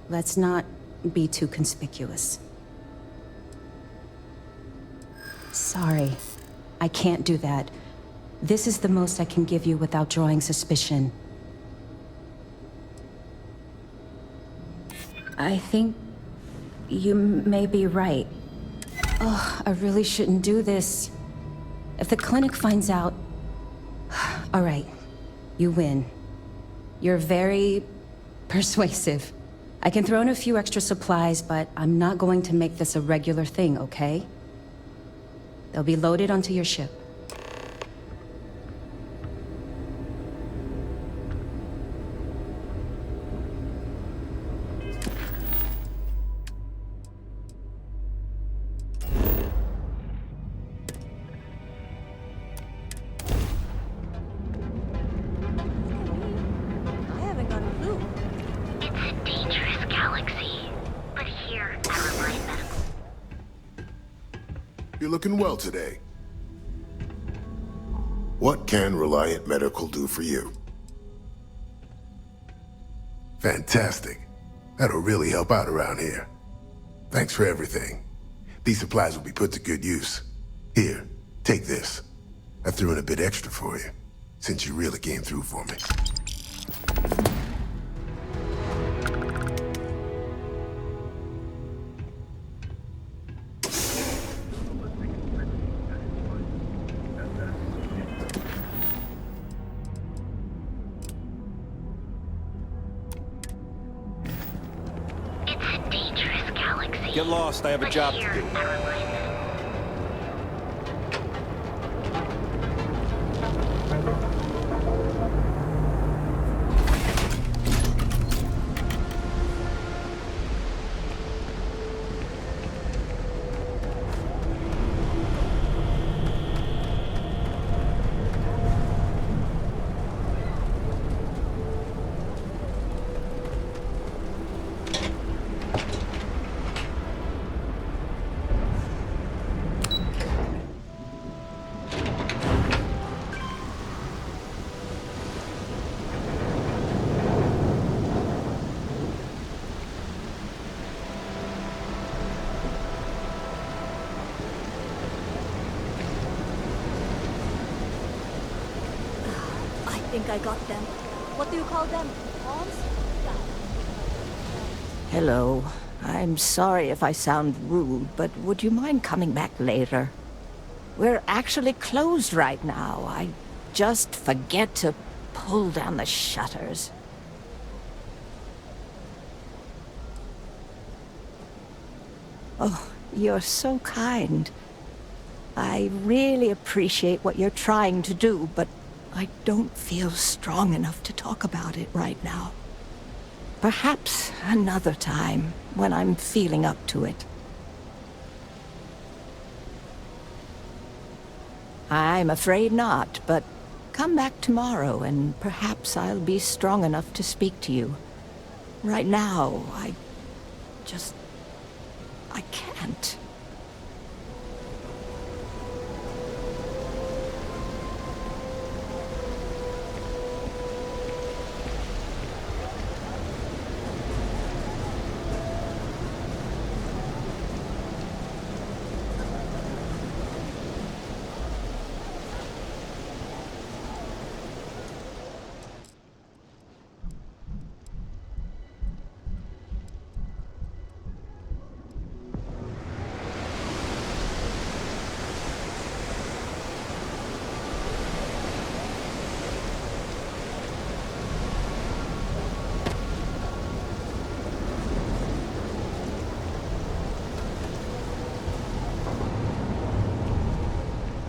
let's not be too conspicuous. Sorry, I can't do that. This is the most I can give you without drawing suspicion. I think you may be right. Oh, I really shouldn't do this. If the clinic finds out... All right, you win. You're very persuasive. I can throw in a few extra supplies, but I'm not going to make this a regular thing, okay? They'll be loaded onto your ship. You're looking well today. What can Reliant Medical do for you? Fantastic. That'll really help out around here. Thanks for everything. These supplies will be put to good use. Here, take this. I threw in a bit extra for you, since you really came through for me. Get lost, I have a job to do. I think I got them. What do you call them? Palms? Hello. I'm sorry if I sound rude, but would you mind coming back later? We're actually closed right now. I just forget to pull down the shutters. Oh, you're so kind. I really appreciate what you're trying to do, but I don't feel strong enough to talk about it right now. Perhaps another time, when I'm feeling up to it. I'm afraid not, but come back tomorrow and perhaps I'll be strong enough to speak to you. Right now, I just I can't.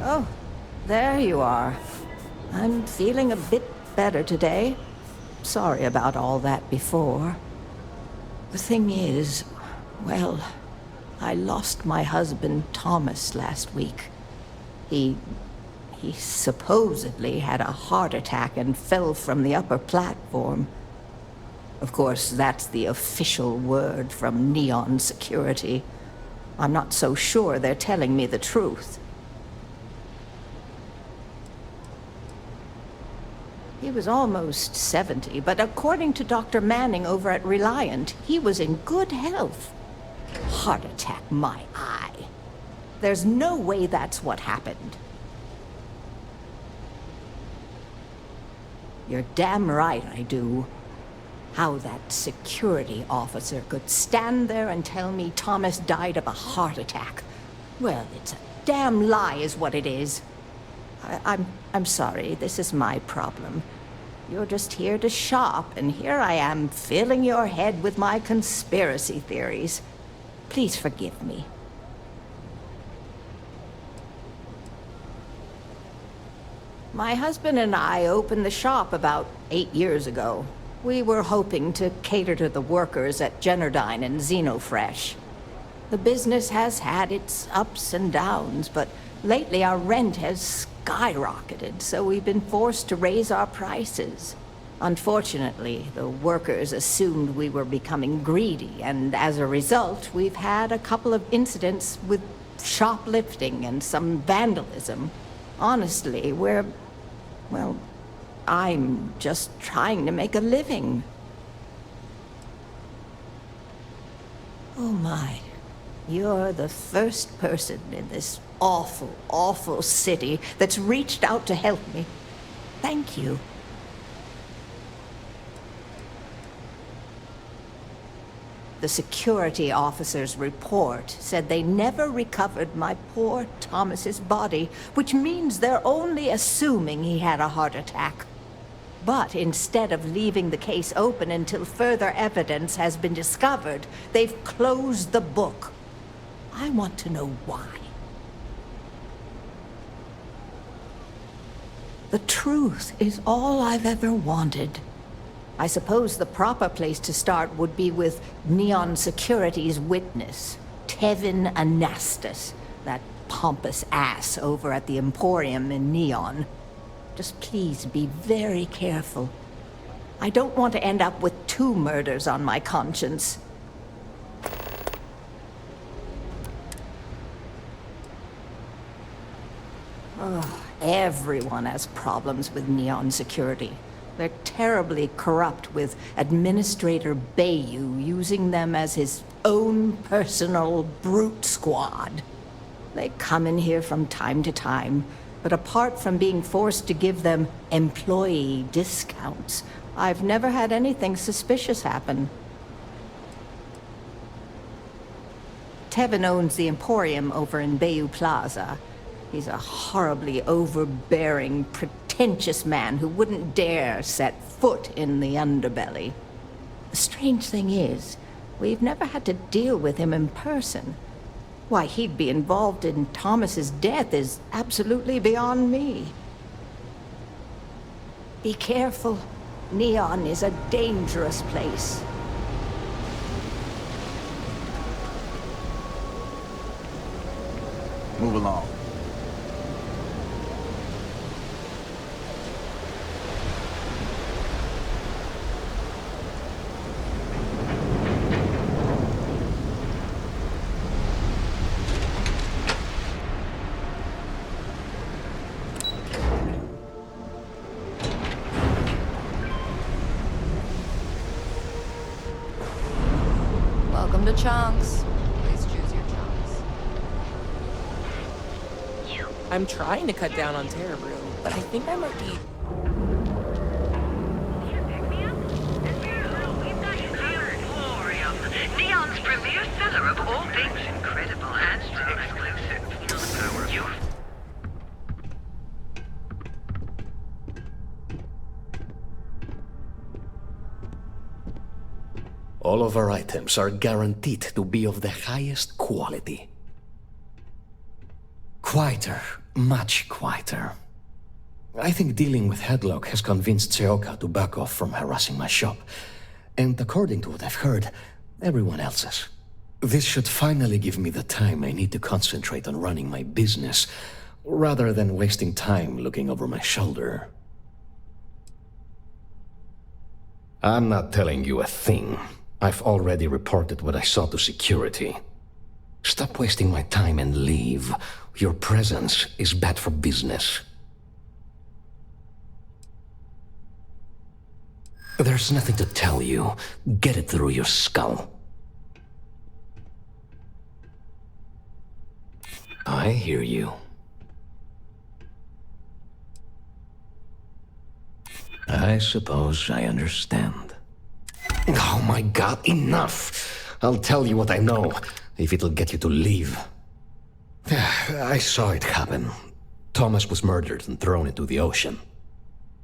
Oh, there you are. I'm feeling a bit better today. Sorry about all that before. The thing is, well, I lost my husband Thomas last week. He supposedly had a heart attack and fell from the upper platform. Of course, that's the official word from Neon Security. I'm not so sure they're telling me the truth. He was almost 70, but according to Dr. Manning over at Reliant, he was in good health. Heart attack, my eye. There's no way that's what happened. You're damn right I do. How that security officer could stand there and tell me Thomas died of a heart attack. Well, it's a damn lie is what it is. I'm sorry, this is my problem. You're just here to shop, and here I am filling your head with my conspiracy theories. Please forgive me. My husband and I opened the shop about 8 years ago. We were hoping to cater to the workers at Generdyne and Xenofresh. The business has had its ups and downs, but lately our rent has skyrocketed, so we've been forced to raise our prices. Unfortunately, the workers assumed we were becoming greedy, and as a result, we've had a couple of incidents with shoplifting and some vandalism. Honestly, well, I'm just trying to make a living. Oh my. You're the first person in this awful, awful city that's reached out to help me. Thank you. The security officer's report said they never recovered my poor Thomas's body, which means they're only assuming he had a heart attack. But instead of leaving the case open until further evidence has been discovered, they've closed the book. I want to know why. The truth is all I've ever wanted. I suppose the proper place to start would be with Neon Security's witness, Tevin Anastas, that pompous ass over at the Emporium in Neon. Just please be very careful. I don't want to end up with 2 murders on my conscience. Oh, everyone has problems with Neon Security. They're terribly corrupt, with Administrator Bayou using them as his own personal brute squad. They come in here from time to time, but apart from being forced to give them employee discounts, I've never had anything suspicious happen. Tevin owns the Emporium over in Bayou Plaza. He's a horribly overbearing, pretentious man who wouldn't dare set foot in the underbelly. The strange thing is, we've never had to deal with him in person. Why he'd be involved in Thomas's death is absolutely beyond me. Be careful. Neon is a dangerous place. Move along. Come to chunks. Please choose your chunks. I'm trying to cut down on terror brew, but I think I might be... Neon's premier seller of all things incredible and exclusive. You... All of our items are guaranteed to be of the highest quality. Quieter, much quieter. I think dealing with Headlock has convinced Seoka to back off from harassing my shop. And according to what I've heard, everyone else's. This should finally give me the time I need to concentrate on running my business, rather than wasting time looking over my shoulder. I'm not telling you a thing. I've already reported what I saw to security. Stop wasting my time and leave. Your presence is bad for business. There's nothing to tell you. Get it through your skull. I hear you. I suppose I understand. Oh my god, enough! I'll tell you what I know, if it'll get you to leave. I saw it happen. Thomas was murdered and thrown into the ocean.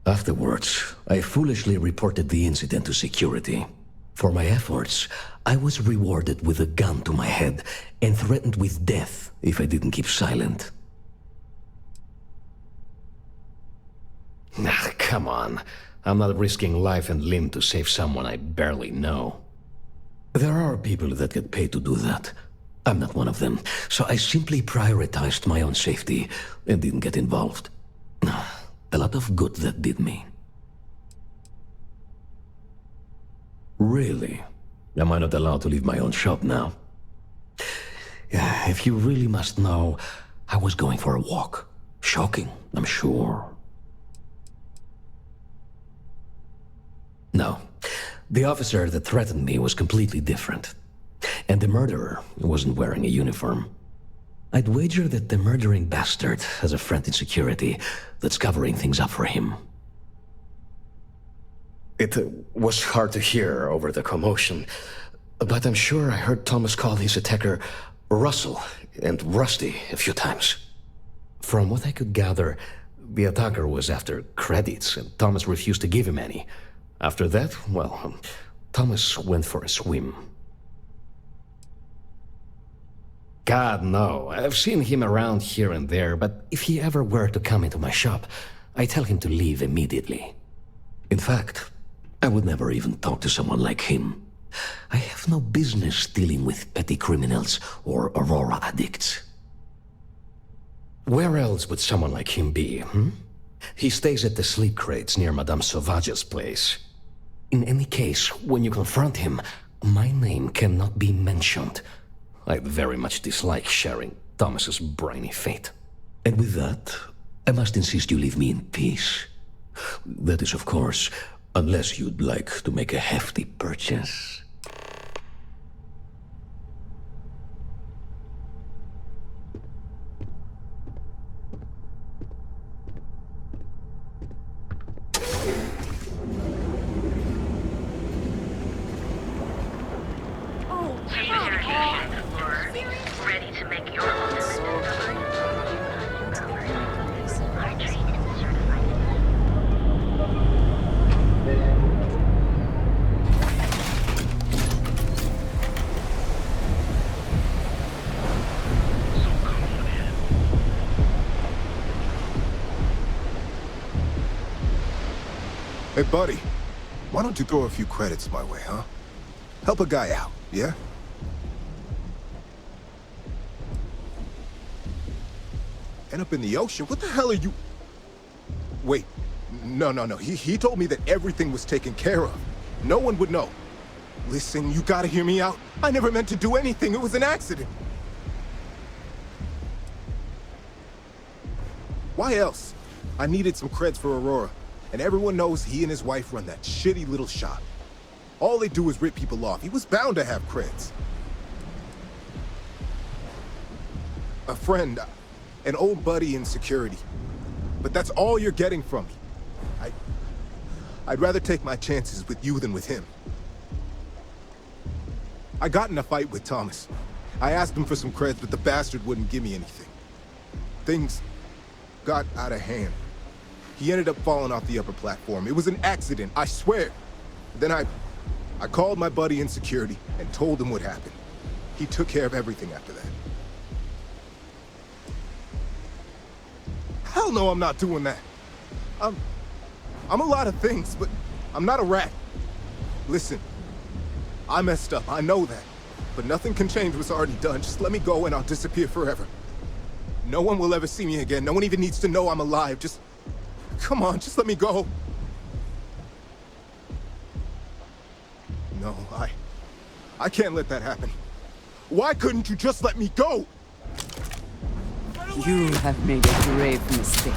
Afterwards, I foolishly reported the incident to security. For my efforts, I was rewarded with a gun to my head and threatened with death if I didn't keep silent. Ah, come on. I'm not risking life and limb to save someone I barely know. There are people that get paid to do that. I'm not one of them, so I simply prioritized my own safety and didn't get involved. A lot of good that did me. Really? Am I not allowed to leave my own shop now? If you really must know, I was going for a walk. Shocking, I'm sure. No. The officer that threatened me was completely different. And the murderer wasn't wearing a uniform. I'd wager that the murdering bastard has a friend in security that's covering things up for him. It was hard to hear over the commotion, but I'm sure I heard Thomas call his attacker Russell and Rusty a few times. From what I could gather, the attacker was after credits, and Thomas refused to give him any. After that, well, Thomas went for a swim. God, no. I've seen him around here and there, but if he ever were to come into my shop, I tell him to leave immediately. In fact, I would never even talk to someone like him. I have no business dealing with petty criminals or Aurora addicts. Where else would someone like him be, He stays at the sleep crates near Madame Sauvage's place. In any case, when you confront him, my name cannot be mentioned. I'd very much dislike sharing Thomas's briny fate. And with that, I must insist you leave me in peace. That is, of course, unless you'd like to make a hefty purchase. Ready to make your ultimate discovery? Our treat is certified. Hey, buddy. Why don't you throw a few credits my way, huh? Help a guy out, yeah? End up in the ocean? What the hell are you... Wait. No. He told me that everything was taken care of. No one would know. Listen, you gotta hear me out. I never meant to do anything. It was an accident. Why else? I needed some creds for Aurora. And everyone knows he and his wife run that shitty little shop. All they do is rip people off. He was bound to have creds. a friend, an old buddy in security. But that's all you're getting from me. I'd rather take my chances with you than with him. I got in a fight with Thomas. I asked him for some creds, but the bastard wouldn't give me anything. Things got out of hand. He ended up falling off the upper platform. It was an accident, I swear. Then I called my buddy in security and told him what happened. He took care of everything after that. Hell no, I'm not doing that. I'm a lot of things, but I'm not a rat. Listen, I messed up, I know that. But nothing can change what's already done. Just let me go and I'll disappear forever. No one will ever see me again. No one even needs to know I'm alive. Just... come on, just let me go. No, I can't let that happen. Why couldn't you just let me go? You have made a grave mistake.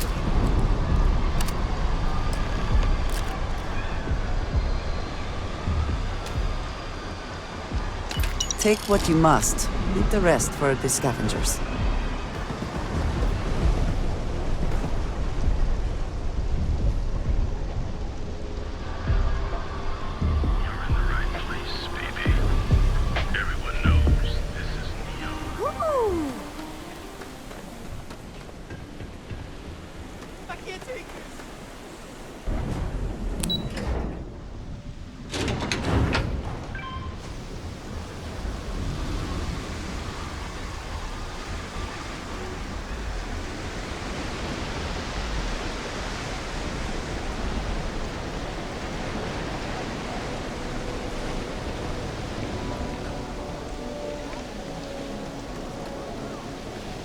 Take what you must. Leave the rest for the scavengers.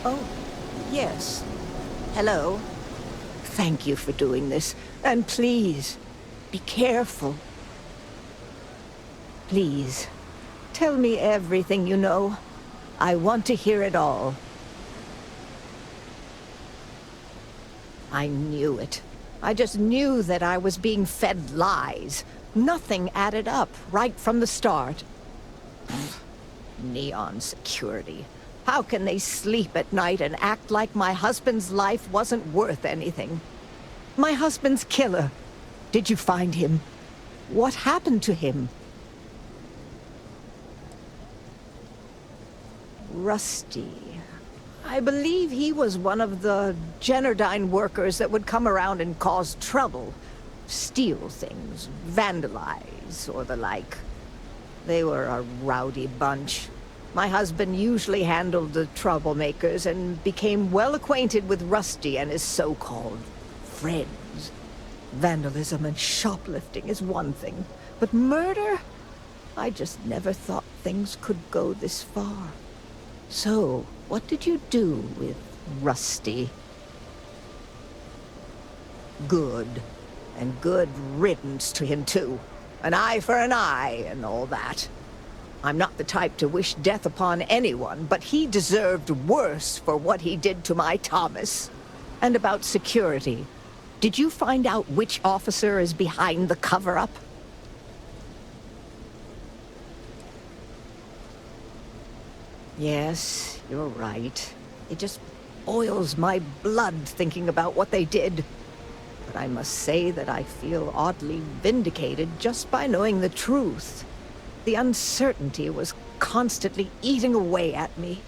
Oh, yes. Hello. Thank you for doing this. And please, be careful. Please, tell me everything you know. I want to hear it all. I knew it. I just knew that I was being fed lies. Nothing added up right from the start. Neon security. How can they sleep at night and act like my husband's life wasn't worth anything? My husband's killer. Did you find him? What happened to him? Rusty. I believe he was one of the Generdyne workers that would come around and cause trouble. Steal things, vandalize, or the like. They were a rowdy bunch. My husband usually handled the troublemakers and became well acquainted with Rusty and his so-called friends. Vandalism and shoplifting is one thing, but murder? I just never thought things could go this far. So, what did you do with Rusty? Good. And good riddance to him, too. An eye for an eye and all that. I'm not the type to wish death upon anyone, but he deserved worse for what he did to my Thomas. And about security. Did you find out which officer is behind the cover-up? Yes, you're right. It just boils my blood thinking about what they did. But I must say that I feel oddly vindicated just by knowing the truth. The uncertainty was constantly eating away at me.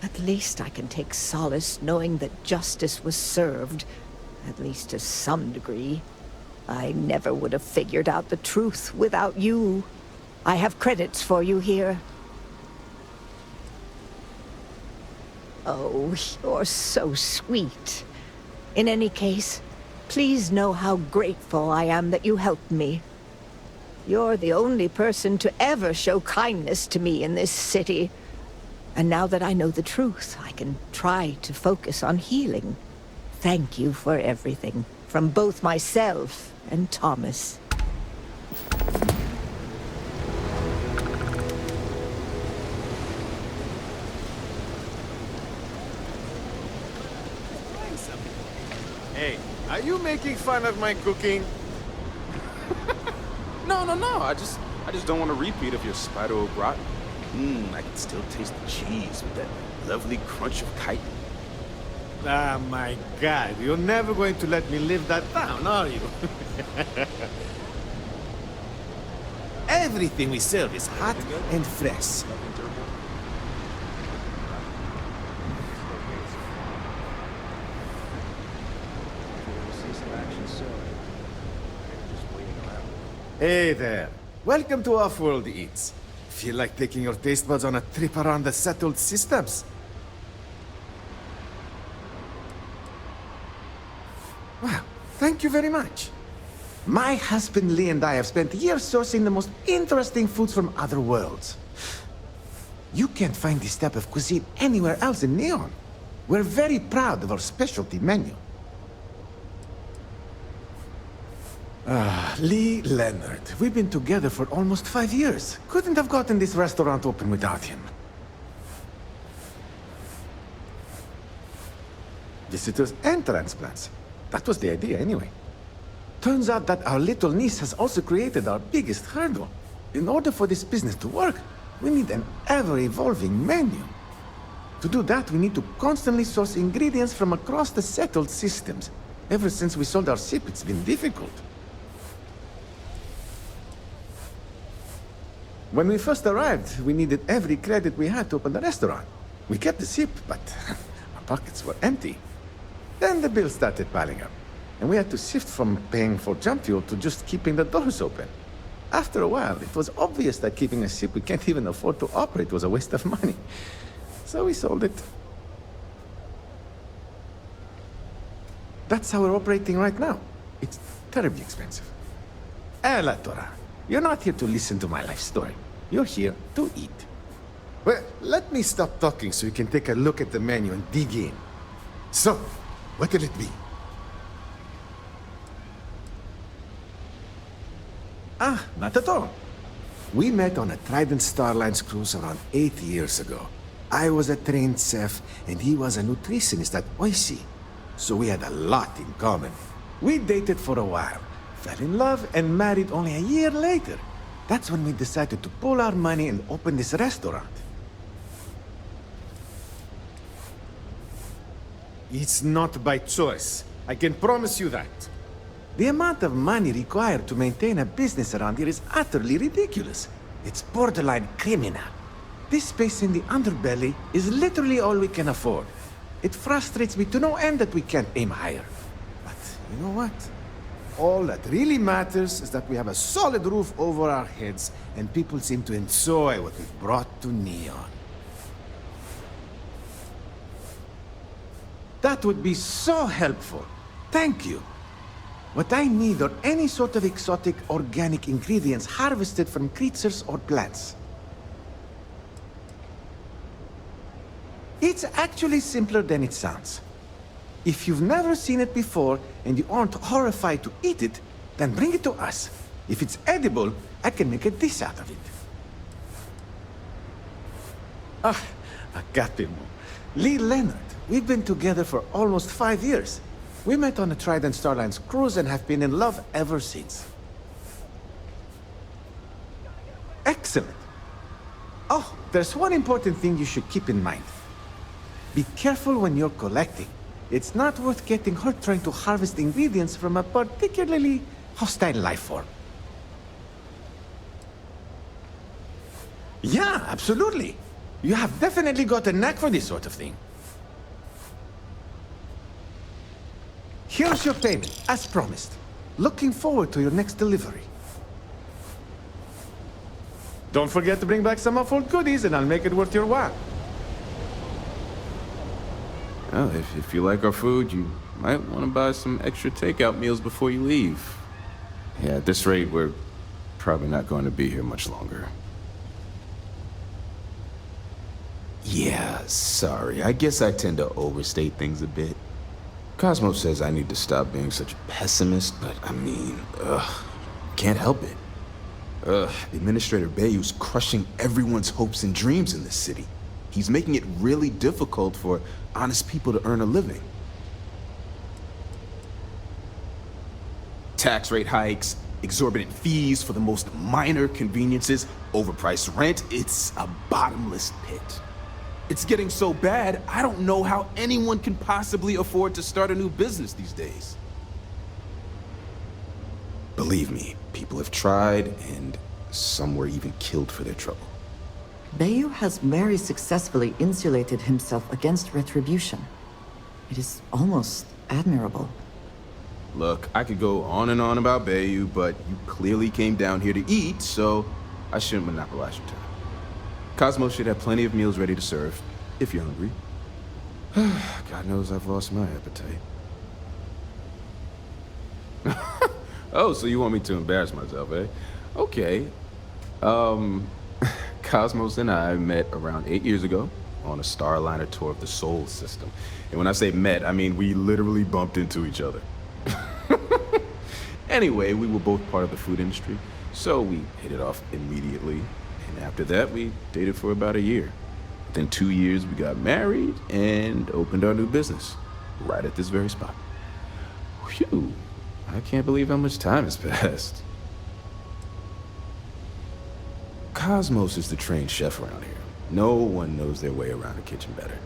At least I can take solace knowing that justice was served, at least to some degree. I never would have figured out the truth without you. I have credits for you here. Oh, you're so sweet. In any case, please know how grateful I am that you helped me. You're the only person to ever show kindness to me in this city. And now that I know the truth, I can try to focus on healing. Thank you for everything, from both myself and Thomas. Hey, are you making fun of my cooking? No. I just don't want a repeat of your spider au gratin. I can still taste the cheese with that lovely crunch of chitin. Ah, my God, you're never going to let me live that down, are you? Everything we serve is hot and fresh. Hey there. Welcome to Offworld Eats. Feel like taking your taste buds on a trip around the settled systems? Wow, thank you very much. My husband Lee and I have spent years sourcing the most interesting foods from other worlds. You can't find this type of cuisine anywhere else in Neon. We're very proud of our specialty menu. Lee Leonard. We've been together for almost 5 years. Couldn't have gotten this restaurant open without him. Visitors and transplants. That was the idea anyway. Turns out that our little niece has also created our biggest hurdle. In order for this business to work, we need an ever-evolving menu. To do that, we need to constantly source ingredients from across the settled systems. Ever since we sold our ship, it's been difficult. When we first arrived, we needed every credit we had to open the restaurant. We kept the ship, but our pockets were empty. Then the bills started piling up, and we had to shift from paying for jump fuel to just keeping the doors open. After a while, it was obvious that keeping a ship we can't even afford to operate was a waste of money. So we sold it. That's how we're operating right now. It's terribly expensive. La Torah, you're not here to listen to my life story. You're here to eat. Well, let me stop talking so you can take a look at the menu and dig in. So, what will it be? Not at all. We met on a Trident Starlines cruise around 8 years ago. I was a trained chef, and he was a nutritionist at Oishi. So we had a lot in common. We dated for a while, fell in love, and married only a year later. That's when we decided to pool our money and open this restaurant. It's not by choice. I can promise you that. The amount of money required to maintain a business around here is utterly ridiculous. It's borderline criminal. This space in the underbelly is literally all we can afford. It frustrates me to no end that we can't aim higher. But you know what? All that really matters is that we have a solid roof over our heads, and people seem to enjoy what we've brought to Neon. That would be so helpful. Thank you. What I need are any sort of exotic organic ingredients harvested from creatures or plants. It's actually simpler than it sounds. If you've never seen it before and you aren't horrified to eat it, then bring it to us. If it's edible, I can make a dish out of it. Agatemo. Lee Leonard. We've been together for almost 5 years. We met on a Trident Starlines cruise and have been in love ever since. Excellent. Oh, there's one important thing you should keep in mind. Be careful when you're collecting. It's not worth getting hurt trying to harvest ingredients from a particularly hostile life form. Yeah, absolutely. You have definitely got a knack for this sort of thing. Here's your payment, as promised. Looking forward to your next delivery. Don't forget to bring back some Offworld goodies and I'll make it worth your while. Well, if you like our food, you might want to buy some extra takeout meals before you leave. Yeah, at this rate, we're probably not going to be here much longer. Yeah, sorry. I guess I tend to overstate things a bit. Kosmos says I need to stop being such a pessimist, but I mean, can't help it. Administrator Bayou's crushing everyone's hopes and dreams in this city. He's making it really difficult for honest people to earn a living. Tax rate hikes, Exorbitant fees for the most minor conveniences, overpriced rent. It's a bottomless pit. It's getting so bad, I don't know how anyone can possibly afford to start a new business these days. Believe me, people have tried, and some were even killed for their trouble. Bayou has very successfully insulated himself against retribution. It is almost admirable. Look, I could go on and on about Bayou, but you clearly came down here to eat, so I shouldn't monopolize your time. Kosmos should have plenty of meals ready to serve, if you're hungry. God knows I've lost my appetite. Oh, so you want me to embarrass myself, eh? Okay. Kosmos and I met around 8 years ago on a Starliner tour of the Sol system. And when I say met, I mean we literally bumped into each other. Anyway, we were both part of the food industry, so we hit it off immediately. And after that, we dated for about a year. Within 2 years, we got married and opened our new business, right at this very spot. Phew, I can't believe how much time has passed. Kosmos is the trained chef around here. No one knows their way around a kitchen better.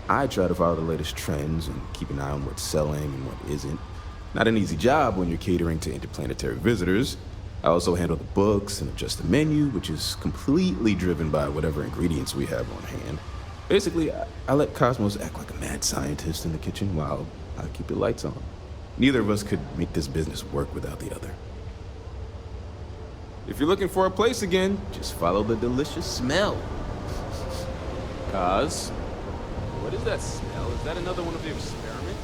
I try to follow the latest trends and keep an eye on what's selling and what isn't. Not an easy job when you're catering to interplanetary visitors. I also handle the books and adjust the menu, which is completely driven by whatever ingredients we have on hand. Basically, I let Kosmos act like a mad scientist in the kitchen while I keep the lights on. Neither of us could make this business work without the other. If you're looking for a place again, just follow the delicious smell. Kos, what is that smell? Is that another one of your experiments?